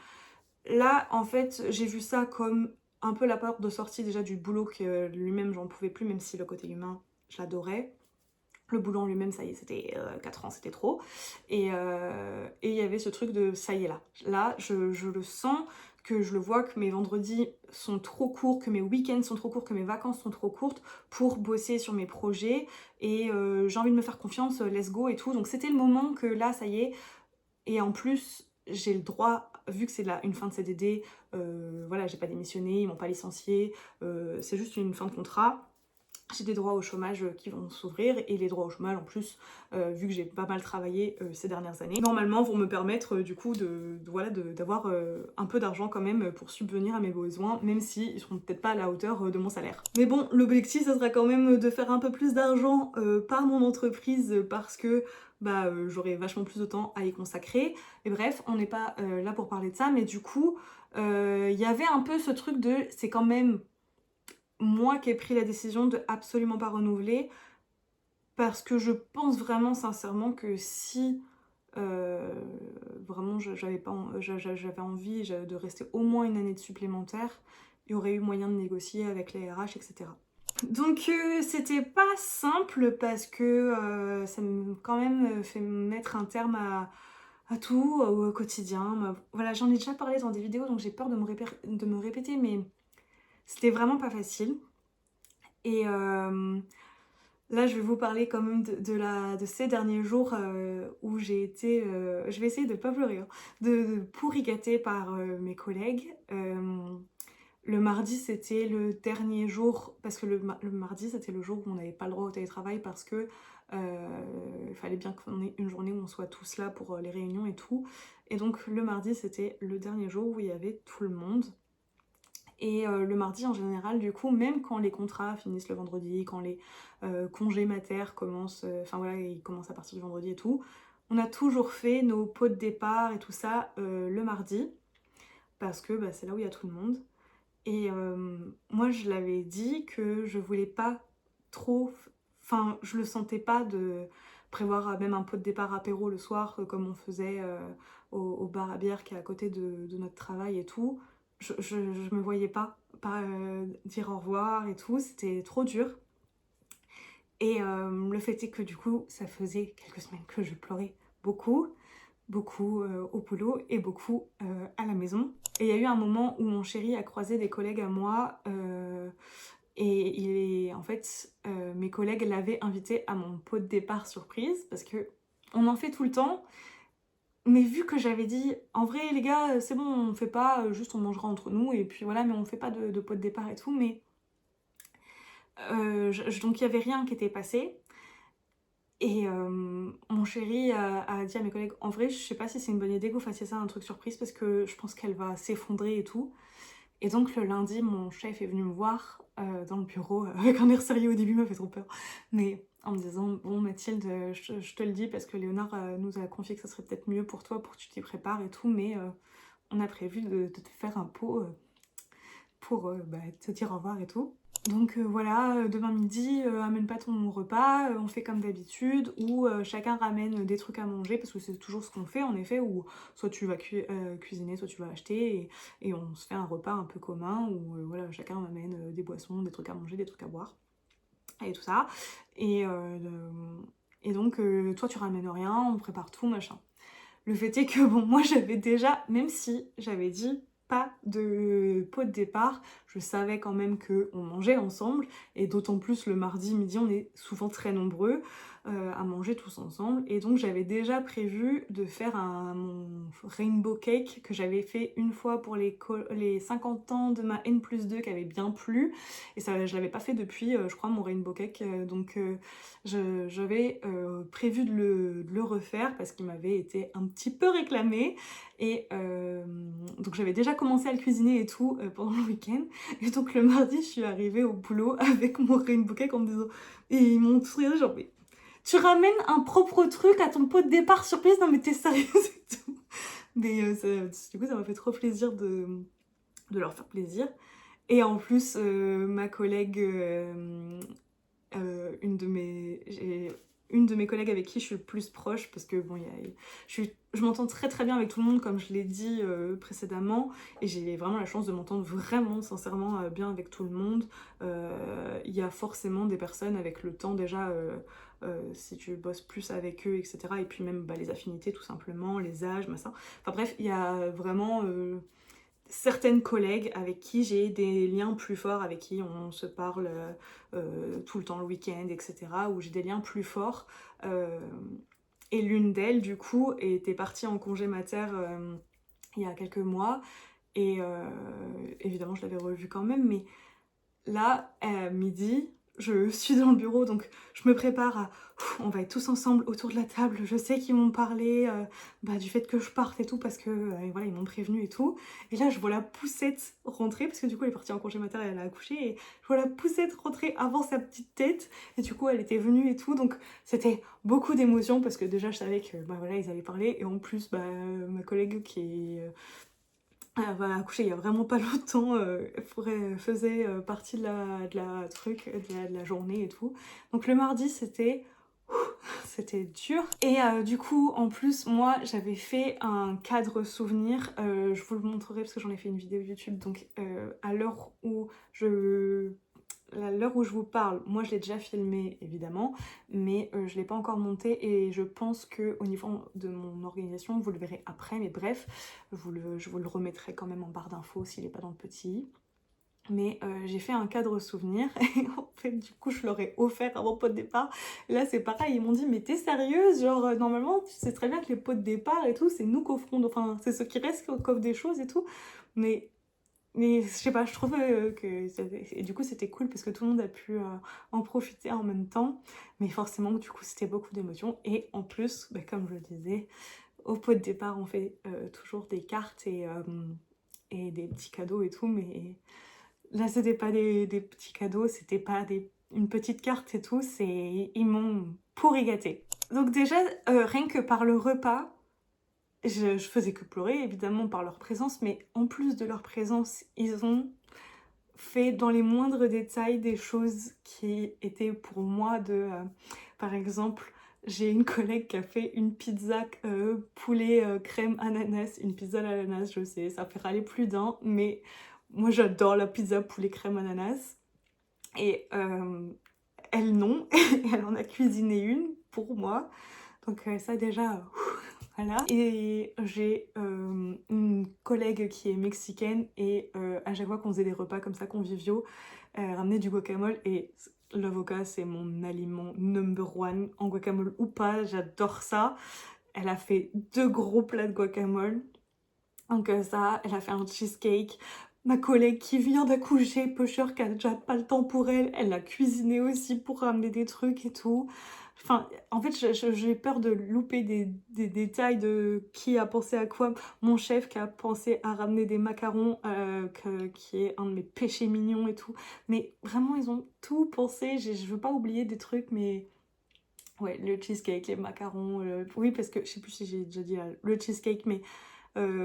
Là, en fait, j'ai vu ça comme un peu la porte de sortie déjà du boulot que lui-même j'en pouvais plus, même si le côté humain, je l'adorais. Le boulot en lui-même, ça y est, c'était 4 ans, c'était trop. Et il y avait ce truc de ça y est là. Là, je le sens, que je le vois, que mes vendredis sont trop courts, que mes week-ends sont trop courts, que mes vacances sont trop courtes pour bosser sur mes projets. Et j'ai envie de me faire confiance, let's go et tout. Donc c'était le moment que là, ça y est. Et en plus, j'ai le droit, vu que c'est une fin de CDD, voilà, j'ai pas démissionné, ils m'ont pas licencié, c'est juste une fin de contrat. J'ai des droits au chômage qui vont s'ouvrir, et les droits au chômage en plus, vu que j'ai pas mal travaillé ces dernières années, normalement vont me permettre du coup d'avoir un peu d'argent quand même pour subvenir à mes besoins, même si ils seront peut-être pas à la hauteur de mon salaire. Mais bon, l'objectif ça sera quand même de faire un peu plus d'argent par mon entreprise, parce que bah, j'aurai vachement plus de temps à y consacrer. Et bref, on n'est pas là pour parler de ça, mais du coup, il y avait un peu ce truc de c'est quand même moi qui ai pris la décision de absolument pas renouveler, parce que je pense vraiment sincèrement que si vraiment j'avais envie de rester au moins une année de supplémentaire, il y aurait eu moyen de négocier avec les RH, etc. Donc c'était pas simple, parce que ça me quand même fait mettre un terme à tout, au quotidien. Voilà, j'en ai déjà parlé dans des vidéos, donc j'ai peur de me répéter, mais c'était vraiment pas facile. Et là, je vais vous parler quand même de ces derniers jours où j'ai été... je vais essayer de pas pleurer, hein, de pourri gâtée par mes collègues. Le mardi, c'était le dernier jour, parce que le mardi, c'était le jour où on n'avait pas le droit au télétravail, parce que il fallait bien qu'on ait une journée où on soit tous là pour les réunions et tout. Et donc le mardi, c'était le dernier jour où il y avait tout le monde. Et le mardi en général, du coup, même quand les contrats finissent le vendredi, quand les congés mater commencent, enfin voilà, ils commencent à partir du vendredi et tout, on a toujours fait nos pots de départ et tout ça le mardi, parce que bah, c'est là où il y a tout le monde. Et moi je l'avais dit que je voulais pas trop, enfin je le sentais pas prévoir même un pot de départ apéro le soir, comme on faisait au bar à bière qui est à côté de notre travail et tout. Je me voyais pas dire au revoir et tout, c'était trop dur. Et le fait est que du coup, ça faisait quelques semaines que je pleurais beaucoup, beaucoup au boulot et beaucoup à la maison. Et il y a eu un moment où mon chéri a croisé des collègues à moi et en fait, mes collègues l'avaient invité à mon pot de départ surprise parce que on en fait tout le temps. Mais vu que j'avais dit, en vrai les gars, c'est bon, on fait pas, juste on mangera entre nous et puis voilà, mais on fait pas de pot de départ et tout, mais donc il y avait rien qui était passé. Et mon chéri a dit à mes collègues, en vrai, je sais pas si c'est une bonne idée que vous fassiez ça, un truc surprise, parce que je pense qu'elle va s'effondrer et tout. Et donc le lundi, mon chef est venu me voir dans le bureau, avec un air sérieux au début, il m'a fait trop peur. Mais en me disant, bon Mathilde, je te le dis parce que Léonard nous a confié que ça serait peut-être mieux pour toi, pour que tu t'y prépares et tout, mais on a prévu de te faire un pot pour te dire au revoir et tout. Donc voilà, demain midi, amène pas ton repas, on fait comme d'habitude, où chacun ramène des trucs à manger, parce que c'est toujours ce qu'on fait en effet, où soit tu vas cuisiner, soit tu vas acheter, et on se fait un repas un peu commun, où voilà, chacun amène des boissons, des trucs à manger, des trucs à boire, et tout ça. Et donc toi tu ramènes rien, on prépare tout, machin. Le fait est que bon, moi j'avais déjà, même si j'avais dit pas de pot de départ, je savais quand même qu'on mangeait ensemble, et d'autant plus le mardi midi, on est souvent très nombreux à manger tous ensemble, et donc j'avais déjà prévu de faire mon rainbow cake que j'avais fait une fois pour les 50 ans de ma N+2 qui avait bien plu, et ça je l'avais pas fait depuis, je crois, mon rainbow cake, donc j'avais prévu de le refaire parce qu'il m'avait été un petit peu réclamé, et donc j'avais déjà commencé à le cuisiner et tout pendant le week-end, et donc le mardi je suis arrivée au boulot avec mon rainbow cake en me disant, et ils m'ont tous regardé genre, mais tu ramènes un propre truc à ton pot de départ surprise, non mais t'es sérieuse et tout. Mais du coup ça m'a fait trop plaisir de leur faire plaisir. Et en plus ma collègue une de mes collègues avec qui je suis le plus proche, parce que bon, je m'entends très très bien avec tout le monde, comme je l'ai dit précédemment, et j'ai vraiment la chance de m'entendre vraiment sincèrement bien avec tout le monde. Il y a forcément des personnes avec le temps déjà, si tu bosses plus avec eux, etc. Et puis même les affinités tout simplement, les âges, machin. Enfin bref, il y a vraiment certaines collègues avec qui j'ai des liens plus forts, avec qui on se parle tout le temps le week-end, etc., où j'ai des liens plus forts. Et l'une d'elles, du coup, était partie en congé mater il y a quelques mois, et évidemment, je l'avais revue quand même, mais là, à midi, je suis dans le bureau, donc je me prépare à... on va être tous ensemble autour de la table, je sais qu'ils m'ont parlé du fait que je parte et tout, parce que voilà, ils m'ont prévenu et tout. Et là, je vois la poussette rentrer, parce que du coup, elle est partie en congé mater et elle a accouché, et je vois la poussette rentrer avant sa petite tête, et du coup, elle était venue et tout, donc c'était beaucoup d'émotions, parce que déjà, je savais que, voilà, ils allaient parler, et en plus, ma collègue qui est... elle a accouché il y a vraiment pas longtemps, faisait partie de la journée et tout. Donc le mardi c'était c'était dur. Et du coup en plus moi j'avais fait un cadre souvenir, je vous le montrerai parce que j'en ai fait une vidéo YouTube, donc à l'heure où je vous parle, moi je l'ai déjà filmé évidemment, mais je l'ai pas encore monté, et je pense que au niveau de mon organisation, vous le verrez après, mais bref, je vous le remettrai quand même en barre d'infos s'il n'est pas dans le petit. Mais j'ai fait un cadre souvenir, et en fait du coup je leur ai offert à mon pot de départ. Et là c'est pareil, ils m'ont dit mais t'es sérieuse, genre normalement tu sais très bien que les pots de départ et tout c'est nous qu'offrons, enfin c'est ceux qui restent qui offrent des choses et tout, mais je sais pas, je trouve que... Et du coup, c'était cool parce que tout le monde a pu en profiter en même temps. Mais forcément, du coup, c'était beaucoup d'émotions. Et en plus, comme je le disais, au pot de départ, on fait toujours des cartes et des petits cadeaux et tout. Mais là, c'était pas des petits cadeaux, c'était pas une petite carte et tout. Ils m'ont pourri gâté. Donc déjà, rien que par le repas, je faisais que pleurer, évidemment, par leur présence, mais en plus de leur présence, ils ont fait dans les moindres détails des choses qui étaient pour moi par exemple, j'ai une collègue qui a fait une pizza poulet crème ananas, une pizza à l'ananas, je sais, ça fait râler plus d'un, mais moi j'adore la pizza poulet crème ananas. Et elle non, elle en a cuisiné une pour moi. Donc ça déjà, voilà. Et j'ai une collègue qui est mexicaine et à chaque fois qu'on faisait des repas comme ça conviviaux, elle ramenait du guacamole et l'avocat c'est mon aliment number one, en guacamole ou pas, j'adore ça. Elle a fait 2 gros plats de guacamole. Donc ça, elle a fait un cheesecake. Ma collègue qui vient d'accoucher, pusher, qui a déjà pas le temps pour elle, elle l'a cuisiné aussi pour ramener des trucs et tout. Enfin, en fait, j'ai peur de louper des détails de qui a pensé à quoi. Mon chef qui a pensé à ramener des macarons, qui est un de mes péchés mignons et tout. Mais vraiment, ils ont tout pensé. Je veux pas oublier des trucs, mais ouais, le cheesecake, les macarons. Oui, parce que je sais plus si j'ai déjà dit le cheesecake, mais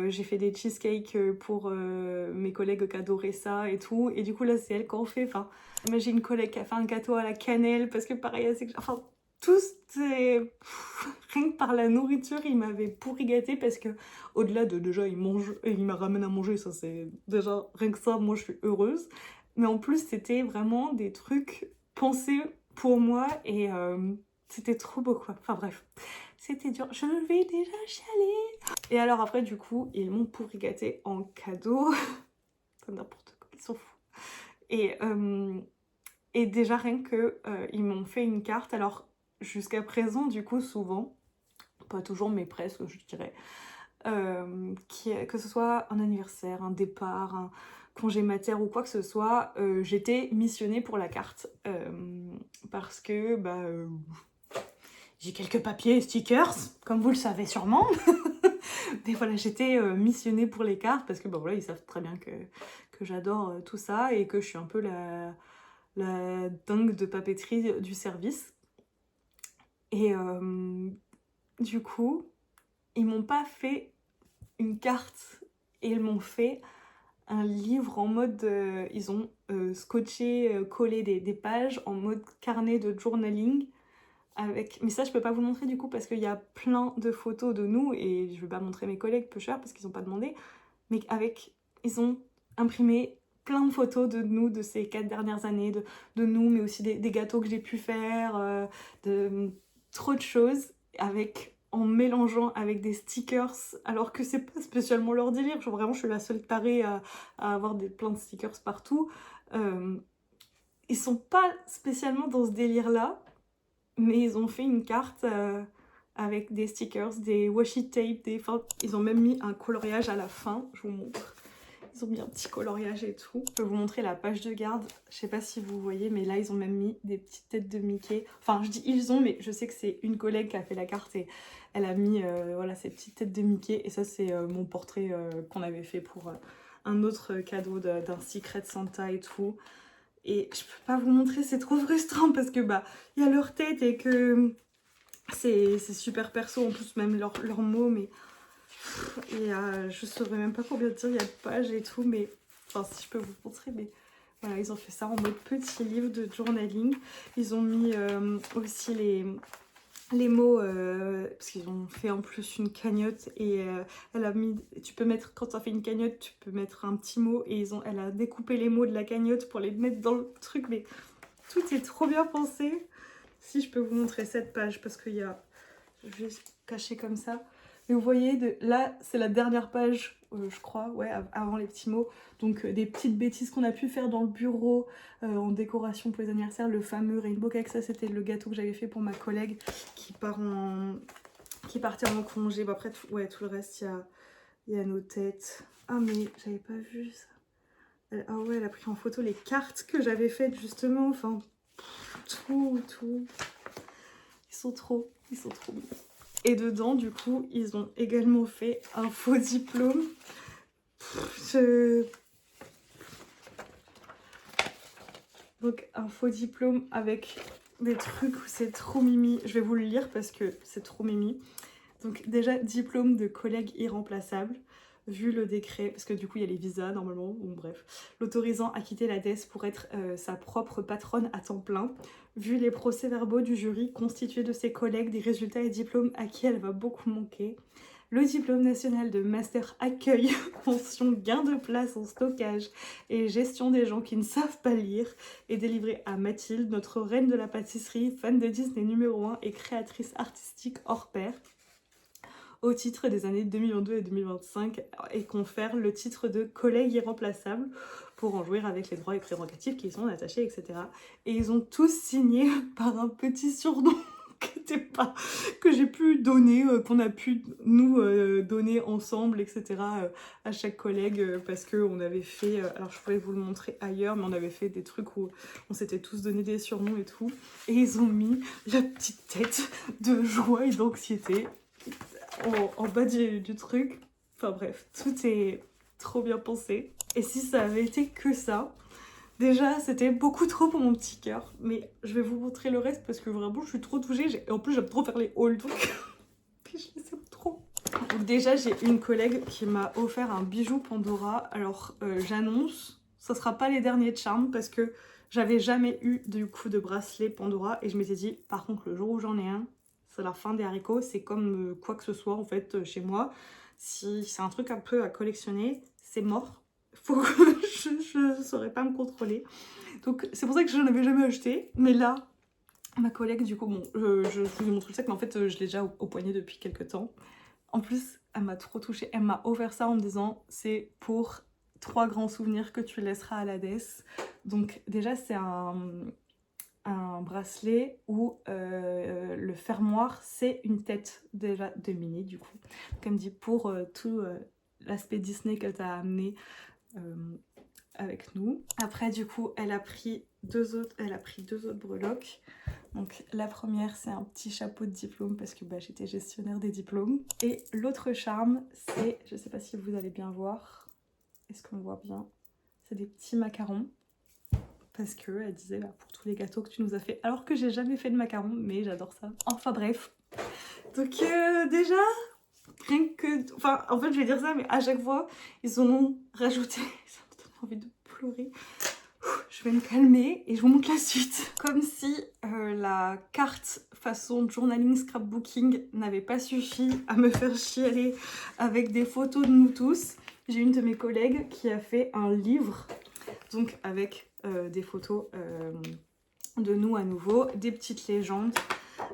j'ai fait des cheesecakes pour mes collègues qui adoraient ça et tout. Et du coup, là, c'est elle qui en fait. Enfin, moi, j'ai une collègue qui a fait un gâteau à la cannelle parce que pareil, c'est que... Enfin, tous, c'est... Rien que par la nourriture, il m'avait pourri gâté parce que, au-delà de déjà, il mange et il me ramène à manger, ça c'est déjà, rien que ça, moi, je suis heureuse. Mais en plus, c'était vraiment des trucs pensés pour moi et c'était trop beau, quoi. Enfin, bref, c'était dur. Je vais déjà chialer. Et alors après, du coup, ils m'ont pourri gâté en cadeau. Comme n'importe quoi, ils s'en foutent. Et déjà, rien que, ils m'ont fait une carte. Alors, jusqu'à présent, du coup, souvent, pas toujours, mais presque, je dirais, que ce soit un anniversaire, un départ, un congé mater ou quoi que ce soit, j'étais missionnée pour la carte. Parce que, j'ai quelques papiers et stickers, comme vous le savez sûrement. Mais voilà, j'étais missionnée pour les cartes parce que voilà, ils savent très bien que j'adore tout ça et que je suis un peu la dingue de papeterie du service. Et du coup, ils m'ont pas fait une carte, ils m'ont fait un livre en mode... ils ont scotché, collé des pages en mode carnet de journaling. Mais ça, je peux pas vous le montrer du coup parce qu'il y a plein de photos de nous et je vais pas montrer mes collègues peu cher parce qu'ils ont pas demandé. Mais ils ont imprimé plein de photos de nous, de ces 4 dernières années, de nous, mais aussi des gâteaux que j'ai pu faire, trop de choses, en mélangeant avec des stickers, alors que c'est pas spécialement leur délire. Vraiment, je suis la seule tarée à avoir plein de stickers partout. Ils sont pas spécialement dans ce délire-là, mais ils ont fait une carte avec des stickers, des washi tape, enfin, ils ont même mis un coloriage à la fin, je vous montre. Ils ont mis un petit coloriage et tout. Je peux vous montrer la page de garde. Je sais pas si vous voyez, mais là, ils ont même mis des petites têtes de Mickey. Enfin, je dis ils ont, mais je sais que c'est une collègue qui a fait la carte et elle a mis voilà, ces petites têtes de Mickey. Et ça, c'est mon portrait qu'on avait fait pour un autre cadeau d'un Secret Santa et tout. Et je peux pas vous montrer, c'est trop frustrant parce que il y a leur tête et que c'est super perso, en plus même leurs mots, mais et je saurais même pas combien de dire, il y a de pages et tout, mais enfin si je peux vous montrer, mais voilà, ils ont fait ça en mode petit livre de journaling. Ils ont mis aussi les mots, parce qu'ils ont fait en plus une cagnotte et elle a mis, tu peux mettre, quand tu as fait une cagnotte, tu peux mettre un petit mot et elle a découpé les mots de la cagnotte pour les mettre dans le truc, mais tout est trop bien pensé. Si je peux vous montrer cette page parce qu'il y a, je vais cacher comme ça. Mais vous voyez, là, c'est la dernière page, je crois, ouais, avant les petits mots. Donc, des petites bêtises qu'on a pu faire dans le bureau, en décoration pour les anniversaires. Le fameux Rainbow Cake, ça, c'était le gâteau que j'avais fait pour ma collègue qui partait en congé. Bon, après, tout le reste, il y a nos têtes. Ah, mais j'avais pas vu ça. Ah ouais, elle a pris en photo les cartes que j'avais faites, justement. Enfin, tout. Ils sont trop bien. Et dedans, du coup, ils ont également fait un faux diplôme. Donc, un faux diplôme avec des trucs où c'est trop mimi. Je vais vous le lire parce que c'est trop mimi. Donc, déjà, diplôme de collègue irremplaçable. vu le décret, parce que du coup il y a les visas normalement, bon bref, l'autorisant à quitter la DES pour être sa propre patronne à temps plein, vu les procès-verbaux du jury constitués de ses collègues, des résultats et diplômes à qui elle va beaucoup manquer, le diplôme national de master accueil, mention gain de place en stockage et gestion des gens qui ne savent pas lire, est délivré à Mathilde, notre reine de la pâtisserie, fan de Disney numéro 1 et créatrice artistique hors pair, au titre des années 2022 et 2025 et confère le titre de collègue irremplaçable pour en jouir avec les droits et prérogatives qui y sont attachés, etc. Et ils ont tous signé par un petit surnom que j'ai pu donner, qu'on a pu nous donner ensemble, etc. À chaque collègue parce qu'on avait fait, alors je pourrais vous le montrer ailleurs, mais on avait fait des trucs où on s'était tous donné des surnoms et tout. Et ils ont mis la petite tête de joie et d'anxiété en bas du truc. Enfin bref, tout est trop bien pensé. Et si ça avait été que ça, déjà c'était beaucoup trop pour mon petit cœur. Mais je vais vous montrer le reste parce que vraiment je suis trop touchée. Et en plus j'aime trop faire les hauls, donc je les aime trop. Donc déjà j'ai une collègue qui m'a offert un bijou Pandora. Alors j'annonce, ça sera pas les derniers charms parce que j'avais jamais eu du coup de bracelet Pandora. Et je m'étais dit par contre le jour où j'en ai un, c'est la fin des haricots, c'est comme quoi que ce soit en fait chez moi. Si c'est un truc un peu à collectionner, c'est mort. Faut que je ne saurais pas me contrôler. Donc c'est pour ça que je n'en avais jamais acheté. Mais là, ma collègue du coup, bon, je vous montre le sac, mais en fait je l'ai déjà au poignet depuis quelques temps. En plus, elle m'a trop touchée. Elle m'a offert ça en me disant c'est pour 3 grands souvenirs que tu laisseras à la DES. Donc déjà c'est un bracelet où le fermoir c'est une tête déjà de Minnie du coup. Comme dit pour tout l'aspect Disney que tu as amené avec nous. Après du coup elle a pris deux autres breloques. Donc la première c'est un petit chapeau de diplôme parce que bah, j'étais gestionnaire des diplômes. Et l'autre charme c'est, je sais pas si vous allez bien voir, est-ce qu'on voit bien, c'est des petits macarons. Parce qu'elle disait bah, pour tous les gâteaux que tu nous as fait, alors que j'ai jamais fait de macarons, mais j'adore ça. Enfin bref. Donc déjà, rien que... Enfin, en fait, je vais dire ça, mais à chaque fois, ils en ont rajouté. Ça me donne envie de pleurer. Je vais me calmer et je vous montre la suite. Comme si la carte façon journaling scrapbooking n'avait pas suffi à me faire chialer avec des photos de nous tous, j'ai une de mes collègues qui a fait un livre, donc avec des photos de nous à nouveau, des petites légendes.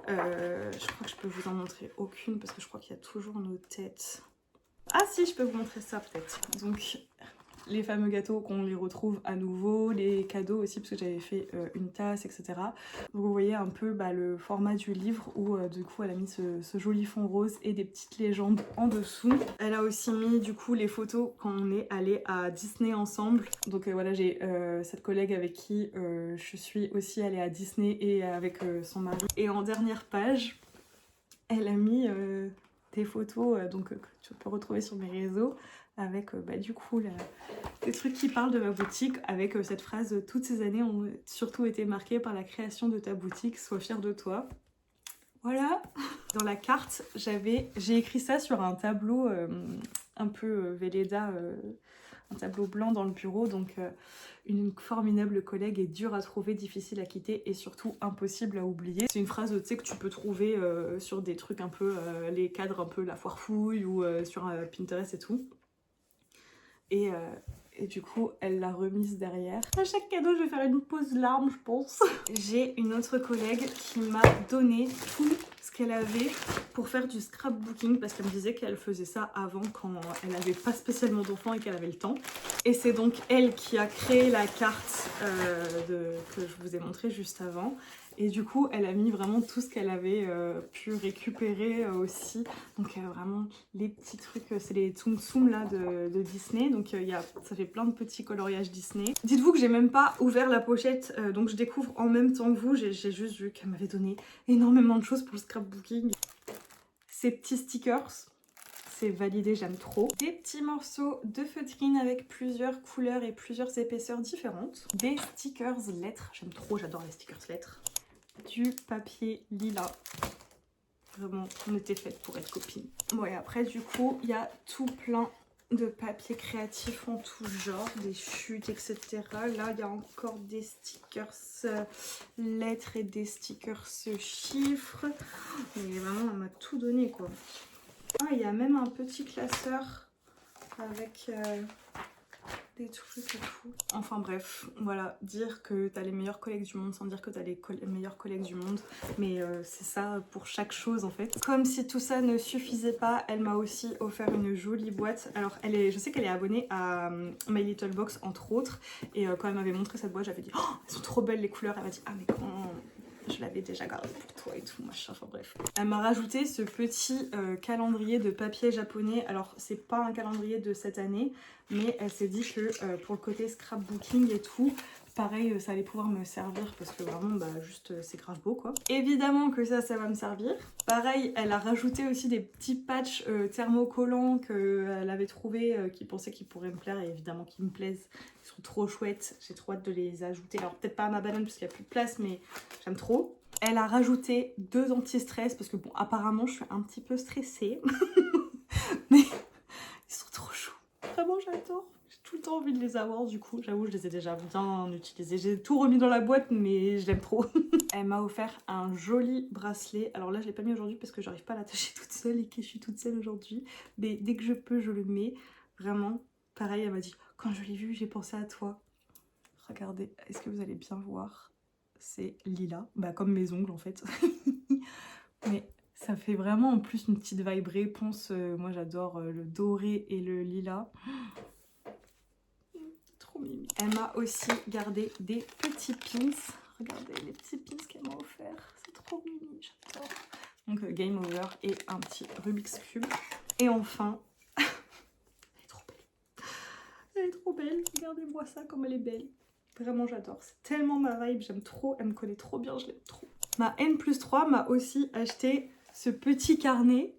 Je crois que je peux vous en montrer aucune parce que je crois qu'il y a toujours nos têtes. Ah si, je peux vous montrer ça peut-être. Donc les fameux gâteaux qu'on les retrouve à nouveau, les cadeaux aussi parce que j'avais fait une tasse, etc. Vous voyez un peu bah, le format du livre où du coup elle a mis ce joli fond rose et des petites légendes en dessous. Elle a aussi mis du coup les photos quand on est allé à Disney ensemble. Donc voilà, j'ai cette collègue avec qui je suis aussi allée à Disney et avec son mari. Et en dernière page, elle a mis des photos donc, que tu peux retrouver sur mes réseaux avec bah, du coup des trucs qui parlent de ma boutique avec cette phrase « Toutes ces années ont surtout été marquées par la création de ta boutique, sois fière de toi ». Voilà. Dans la carte, j'ai écrit ça sur un tableau un peu Velleda, un tableau blanc dans le bureau, donc une formidable collègue est dure à trouver, difficile à quitter et surtout impossible à oublier. C'est une phrase tu sais que tu peux trouver sur des trucs un peu, les cadres un peu la foire fouille ou sur Pinterest et tout. Et du coup, elle l'a remise derrière. À chaque cadeau, je vais faire une pause larmes, je pense. J'ai une autre collègue qui m'a donné tout ce qu'elle avait pour faire du scrapbooking parce qu'elle me disait qu'elle faisait ça avant quand elle n'avait pas spécialement d'enfants et qu'elle avait le temps. Et c'est donc elle qui a créé la carte que je vous ai montrée juste avant. Et du coup, elle a mis vraiment tout ce qu'elle avait pu récupérer aussi. Donc vraiment les petits trucs, c'est les Tsum Tsum là de Disney. Donc ça fait plein de petits coloriages Disney. Dites-vous que j'ai même pas ouvert la pochette, donc je découvre en même temps que vous. J'ai juste vu qu'elle m'avait donné énormément de choses pour le scrapbooking. Ces petits stickers, c'est validé, j'aime trop. Des petits morceaux de feutrine avec plusieurs couleurs et plusieurs épaisseurs différentes. Des stickers lettres, j'aime trop, j'adore les stickers lettres. Du papier lilas. Vraiment, on était faites pour être copines. Bon et après du coup, il y a tout plein de papier créatif en tout genre, des chutes, etc. Là, il y a encore des stickers lettres et des stickers chiffres. Mais vraiment, on m'a tout donné, quoi. Ah, il y a même un petit classeur avec des trucs et tout. Enfin bref, voilà, dire que t'as les meilleurs collègues du monde sans dire que t'as les meilleurs collègues du monde. Mais c'est ça pour chaque chose en fait. Comme si tout ça ne suffisait pas, elle m'a aussi offert une jolie boîte. Alors je sais qu'elle est abonnée à My Little Box entre autres. Et quand elle m'avait montré cette boîte, j'avais dit oh, elles sont trop belles les couleurs. Elle m'a dit ah mais comment je l'avais déjà gardée pour toi et tout machin, enfin bref. Elle m'a rajouté ce petit calendrier de papier japonais. Alors c'est pas un calendrier de cette année, mais elle s'est dit que pour le côté scrapbooking et tout, pareil ça allait pouvoir me servir parce que vraiment bah juste c'est grave beau quoi. Évidemment que ça va me servir. Pareil, elle a rajouté aussi des petits patchs thermocollants qu'elle avait trouvé qui pensait qu'ils pourraient me plaire et évidemment qu'ils me plaisent. Ils sont trop chouettes, j'ai trop hâte de les ajouter. Alors peut-être pas à ma banane parce qu'il n'y a plus de place mais j'aime trop. Elle a rajouté 2 anti-stress parce que bon apparemment je suis un petit peu stressée. Mais ils sont trop choux. Vraiment j'adore. J'ai tout le temps envie de les avoir du coup. J'avoue je les ai déjà bien utilisés. J'ai tout remis dans la boîte mais je l'aime trop. Elle m'a offert un joli bracelet. Alors là je l'ai pas mis aujourd'hui parce que j'arrive pas à l'attacher toute seule et que je suis toute seule aujourd'hui. Mais dès que je peux je le mets. Vraiment. Pareil elle m'a dit quand je l'ai vu j'ai pensé à toi. Regardez, est-ce que vous allez bien voir? C'est lilas, bah comme mes ongles en fait. Mais ça fait vraiment en plus une petite vibe réponse. Moi j'adore le doré et le lilas. Trop mimi. Elle m'a aussi gardé des petits pins. Regardez les petits pins qu'elle m'a offert. C'est trop mimi, j'adore. Donc Game Over et un petit Rubik's Cube. Et enfin, elle est trop belle. Elle est trop belle. Regardez-moi ça comme elle est belle. Vraiment j'adore, c'est tellement ma vibe, j'aime trop, elle me connaît trop bien, je l'aime trop. Ma N+3 m'a aussi acheté ce petit carnet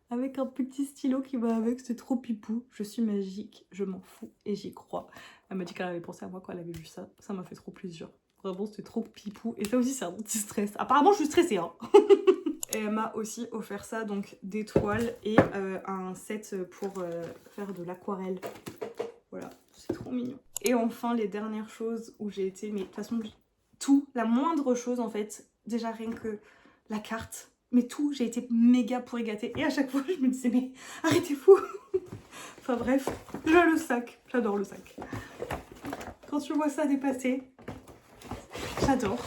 avec un petit stylo qui va avec, c'est trop pipou. Je suis magique, je m'en fous et j'y crois. Elle m'a dit qu'elle avait pensé à moi quand elle avait vu ça, ça m'a fait trop plaisir. Vraiment c'était trop pipou et ça aussi c'est un petit stress. Apparemment je suis stressée hein. Et elle m'a aussi offert ça, donc des toiles et un set pour faire de l'aquarelle. Voilà, c'est trop mignon. Et enfin, les dernières choses où j'ai été, mais de toute façon, tout, la moindre chose en fait, déjà rien que la carte, mais tout, j'ai été méga pourri gâtée. Et à chaque fois, je me disais, mais arrêtez-vous. Enfin bref, le sac, j'adore le sac. Quand tu vois ça dépasser, j'adore.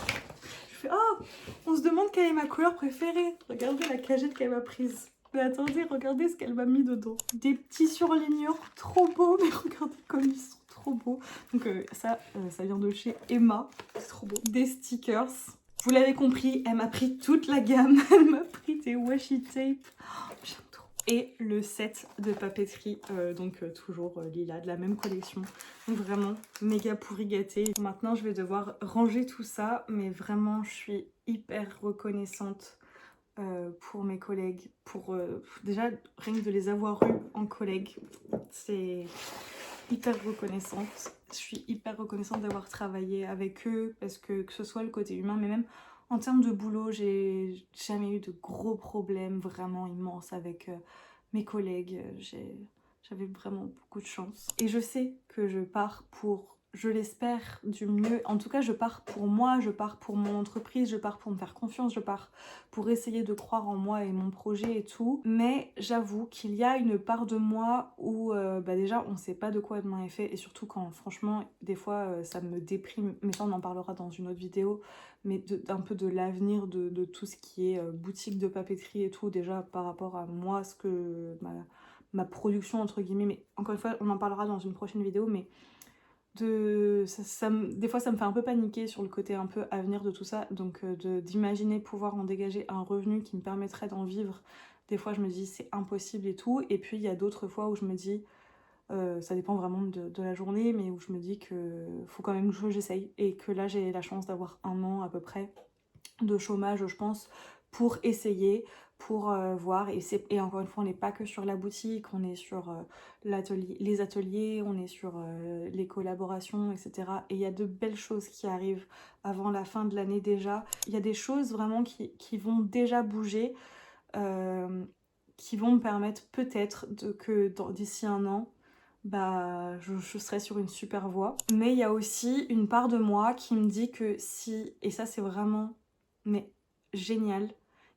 Je fais, oh, on se demande quelle est ma couleur préférée. Regardez la cagette qu'elle m'a prise. Mais attendez, regardez ce qu'elle m'a mis dedans. Des petits surligneurs trop beaux, mais regardez comme ils sont trop beaux. Donc ça vient de chez Emma, c'est trop beau. Des stickers. Vous l'avez compris, elle m'a pris toute la gamme. Elle m'a pris des washi tape. Oh, j'aime trop. Et le set de papeterie, toujours lilas, de la même collection. Donc vraiment méga pourri gâté. Maintenant je vais devoir ranger tout ça, mais vraiment je suis hyper reconnaissante pour mes collègues, pour déjà rien que de les avoir eus en collègue, c'est hyper reconnaissante. Je suis hyper reconnaissante d'avoir travaillé avec eux parce que ce soit le côté humain, mais même en termes de boulot, j'ai jamais eu de gros problèmes vraiment immenses avec mes collègues. J'avais vraiment beaucoup de chance. Et je sais que je pars pour, je l'espère, du mieux. En tout cas, je pars pour moi, je pars pour mon entreprise, je pars pour me faire confiance, je pars pour essayer de croire en moi et mon projet et tout. Mais j'avoue qu'il y a une part de moi où déjà on sait pas de quoi demain est fait. Et surtout quand franchement, des fois ça me déprime. Mais ça on en parlera dans une autre vidéo. Mais d'un peu de l'avenir de tout ce qui est boutique de papeterie et tout. Déjà par rapport à moi, ce que... ma production entre guillemets, mais encore une fois on en parlera dans une prochaine vidéo, mais des fois ça me fait un peu paniquer sur le côté un peu avenir de tout ça, donc d'imaginer pouvoir en dégager un revenu qui me permettrait d'en vivre, des fois je me dis c'est impossible et tout, et puis il y a d'autres fois où je me dis, ça dépend vraiment de la journée, mais où je me dis que faut quand même que j'essaye, et que là j'ai la chance d'avoir 1 an à peu près de chômage je pense, pour essayer, pour voir, et encore une fois on n'est pas que sur la boutique, on est sur les ateliers, on est sur les collaborations, etc. Et il y a de belles choses qui arrivent avant la fin de l'année déjà. Il y a des choses vraiment qui vont déjà bouger, qui vont me permettre peut-être que d'ici un an, bah, je serai sur une super voie. Mais il y a aussi une part de moi qui me dit que si, et ça c'est vraiment mais génial,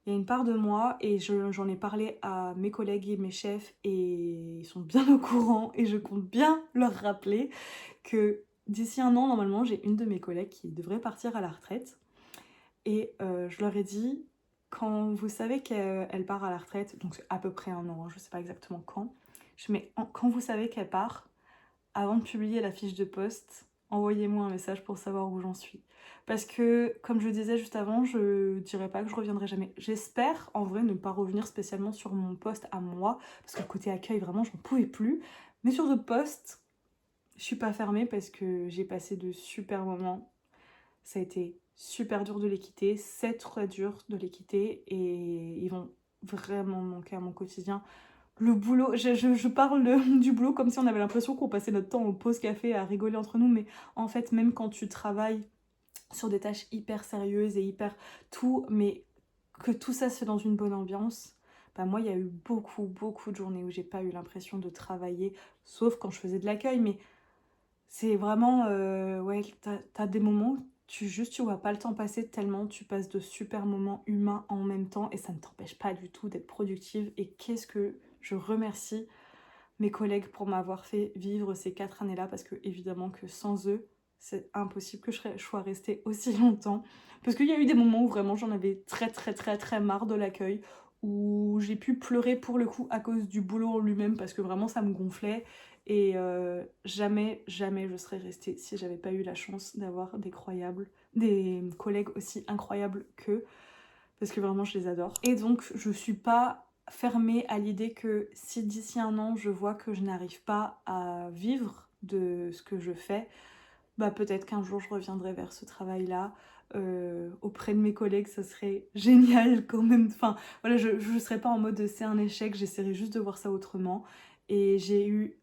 il y a une part de moi, et j'en ai parlé à mes collègues et mes chefs, et ils sont bien au courant, et je compte bien leur rappeler que d'ici un an, normalement, j'ai une de mes collègues qui devrait partir à la retraite. Et je leur ai dit, quand vous savez qu'elle part à la retraite, donc c'est à peu près un an, hein, je sais pas exactement quand, quand vous savez qu'elle part, avant de publier la fiche de poste, envoyez-moi un message pour savoir où j'en suis. Parce que, comme je disais juste avant, je dirais pas que je reviendrai jamais. J'espère, en vrai, ne pas revenir spécialement sur mon poste à moi, parce que le côté accueil, vraiment, j'en pouvais plus. Mais sur d'autres postes, je suis pas fermée parce que j'ai passé de super moments. Ça a été super dur de les quitter, c'est très dur de les quitter, et ils vont vraiment manquer à mon quotidien. Le boulot, je parle du boulot comme si on avait l'impression qu'on passait notre temps en pause café à rigoler entre nous, mais en fait, même quand tu travailles sur des tâches hyper sérieuses et hyper tout, mais que tout ça se fait dans une bonne ambiance, bah moi, il y a eu beaucoup de journées où j'ai pas eu l'impression de travailler, sauf quand je faisais de l'accueil, mais c'est vraiment, ouais, t'as des moments où tu vois pas le temps passer tellement tu passes de super moments humains en même temps, et ça ne t'empêche pas du tout d'être productive. Et qu'est-ce que je remercie mes collègues pour m'avoir fait vivre ces 4 années-là, parce que évidemment que sans eux, c'est impossible que je sois restée aussi longtemps. Parce qu'il y a eu des moments où vraiment j'en avais très marre de l'accueil, où j'ai pu pleurer pour le coup à cause du boulot en lui-même, parce que vraiment ça me gonflait. Et jamais je serais restée si j'avais pas eu la chance d'avoir des collègues aussi incroyables qu'eux, parce que vraiment je les adore. Et donc je suis pas fermée à l'idée que si d'ici un an je vois que je n'arrive pas à vivre de ce que je fais, bah peut-être qu'un jour je reviendrai vers ce travail-là. Auprès de mes collègues, ça serait génial quand même. Enfin voilà, je ne serais pas en mode c'est un échec, j'essaierai juste de voir ça autrement. Et j'ai eu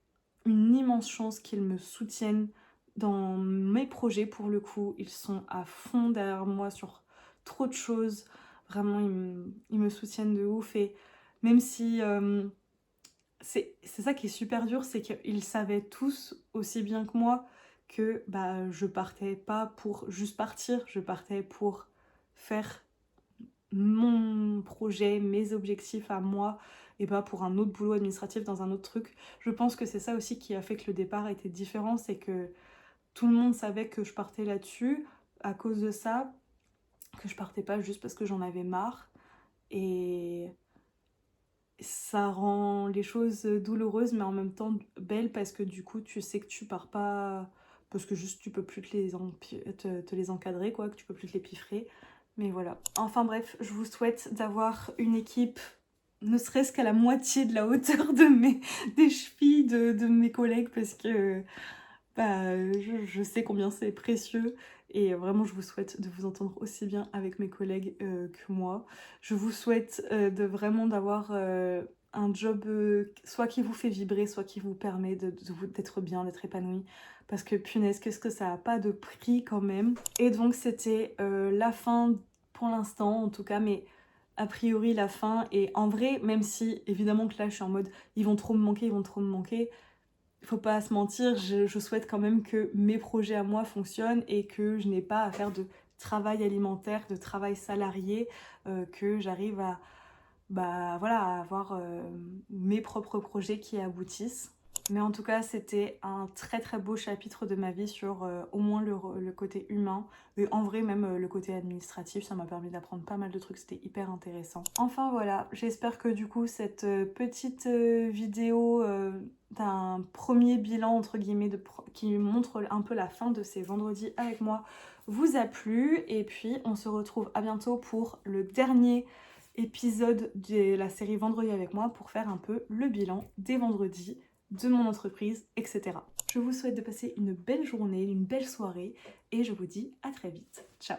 une immense chance qu'ils me soutiennent dans mes projets. Pour le coup, ils sont à fond derrière moi sur trop de choses. Vraiment, ils me soutiennent de ouf. Et même si c'est ça qui est super dur, c'est qu'ils savaient tous aussi bien que moi que bah, je partais pas pour juste partir, je partais pour faire mon projet, mes objectifs à moi, et pas pour un autre boulot administratif dans un autre truc. Je pense que c'est ça aussi qui a fait que le départ était différent, c'est que tout le monde savait que je partais là-dessus à cause de ça, que je partais pas juste parce que j'en avais marre. Et ça rend les choses douloureuses, mais en même temps belles, parce que du coup tu sais que tu pars pas parce que juste tu peux plus te les encadrer, quoi, que tu peux plus te les piffrer. Mais voilà. Enfin bref, je vous souhaite d'avoir une équipe ne serait-ce qu'à la moitié de la hauteur des chevilles de mes collègues, parce que bah, je sais combien c'est précieux, et vraiment je vous souhaite de vous entendre aussi bien avec mes collègues que moi. Je vous souhaite d'avoir un job soit qui vous fait vibrer, soit qui vous permet d'être bien, d'être épanoui, parce que punaise, qu'est-ce que ça n'a pas de prix quand même. Et donc c'était la fin pour l'instant en tout cas, mais a priori la fin. Et en vrai, même si évidemment que là je suis en mode ils vont trop me manquer, faut pas se mentir, je souhaite quand même que mes projets à moi fonctionnent, et que je n'ai pas à faire de travail alimentaire, de travail salarié, que j'arrive à, bah, voilà, à avoir mes propres projets qui aboutissent. Mais en tout cas, c'était un très beau chapitre de ma vie sur au moins le côté humain. Et en vrai, même le côté administratif, ça m'a permis d'apprendre pas mal de trucs, c'était hyper intéressant. Enfin voilà, j'espère que du coup, cette petite vidéo d'un premier bilan, entre guillemets, qui montre un peu la fin de ces vendredis avec moi, vous a plu. Et puis, on se retrouve à bientôt pour le dernier épisode de la série Vendredi avec moi, pour faire un peu le bilan des vendredis de mon entreprise, etc. Je vous souhaite de passer une belle journée, une belle soirée, et je vous dis à très vite. Ciao!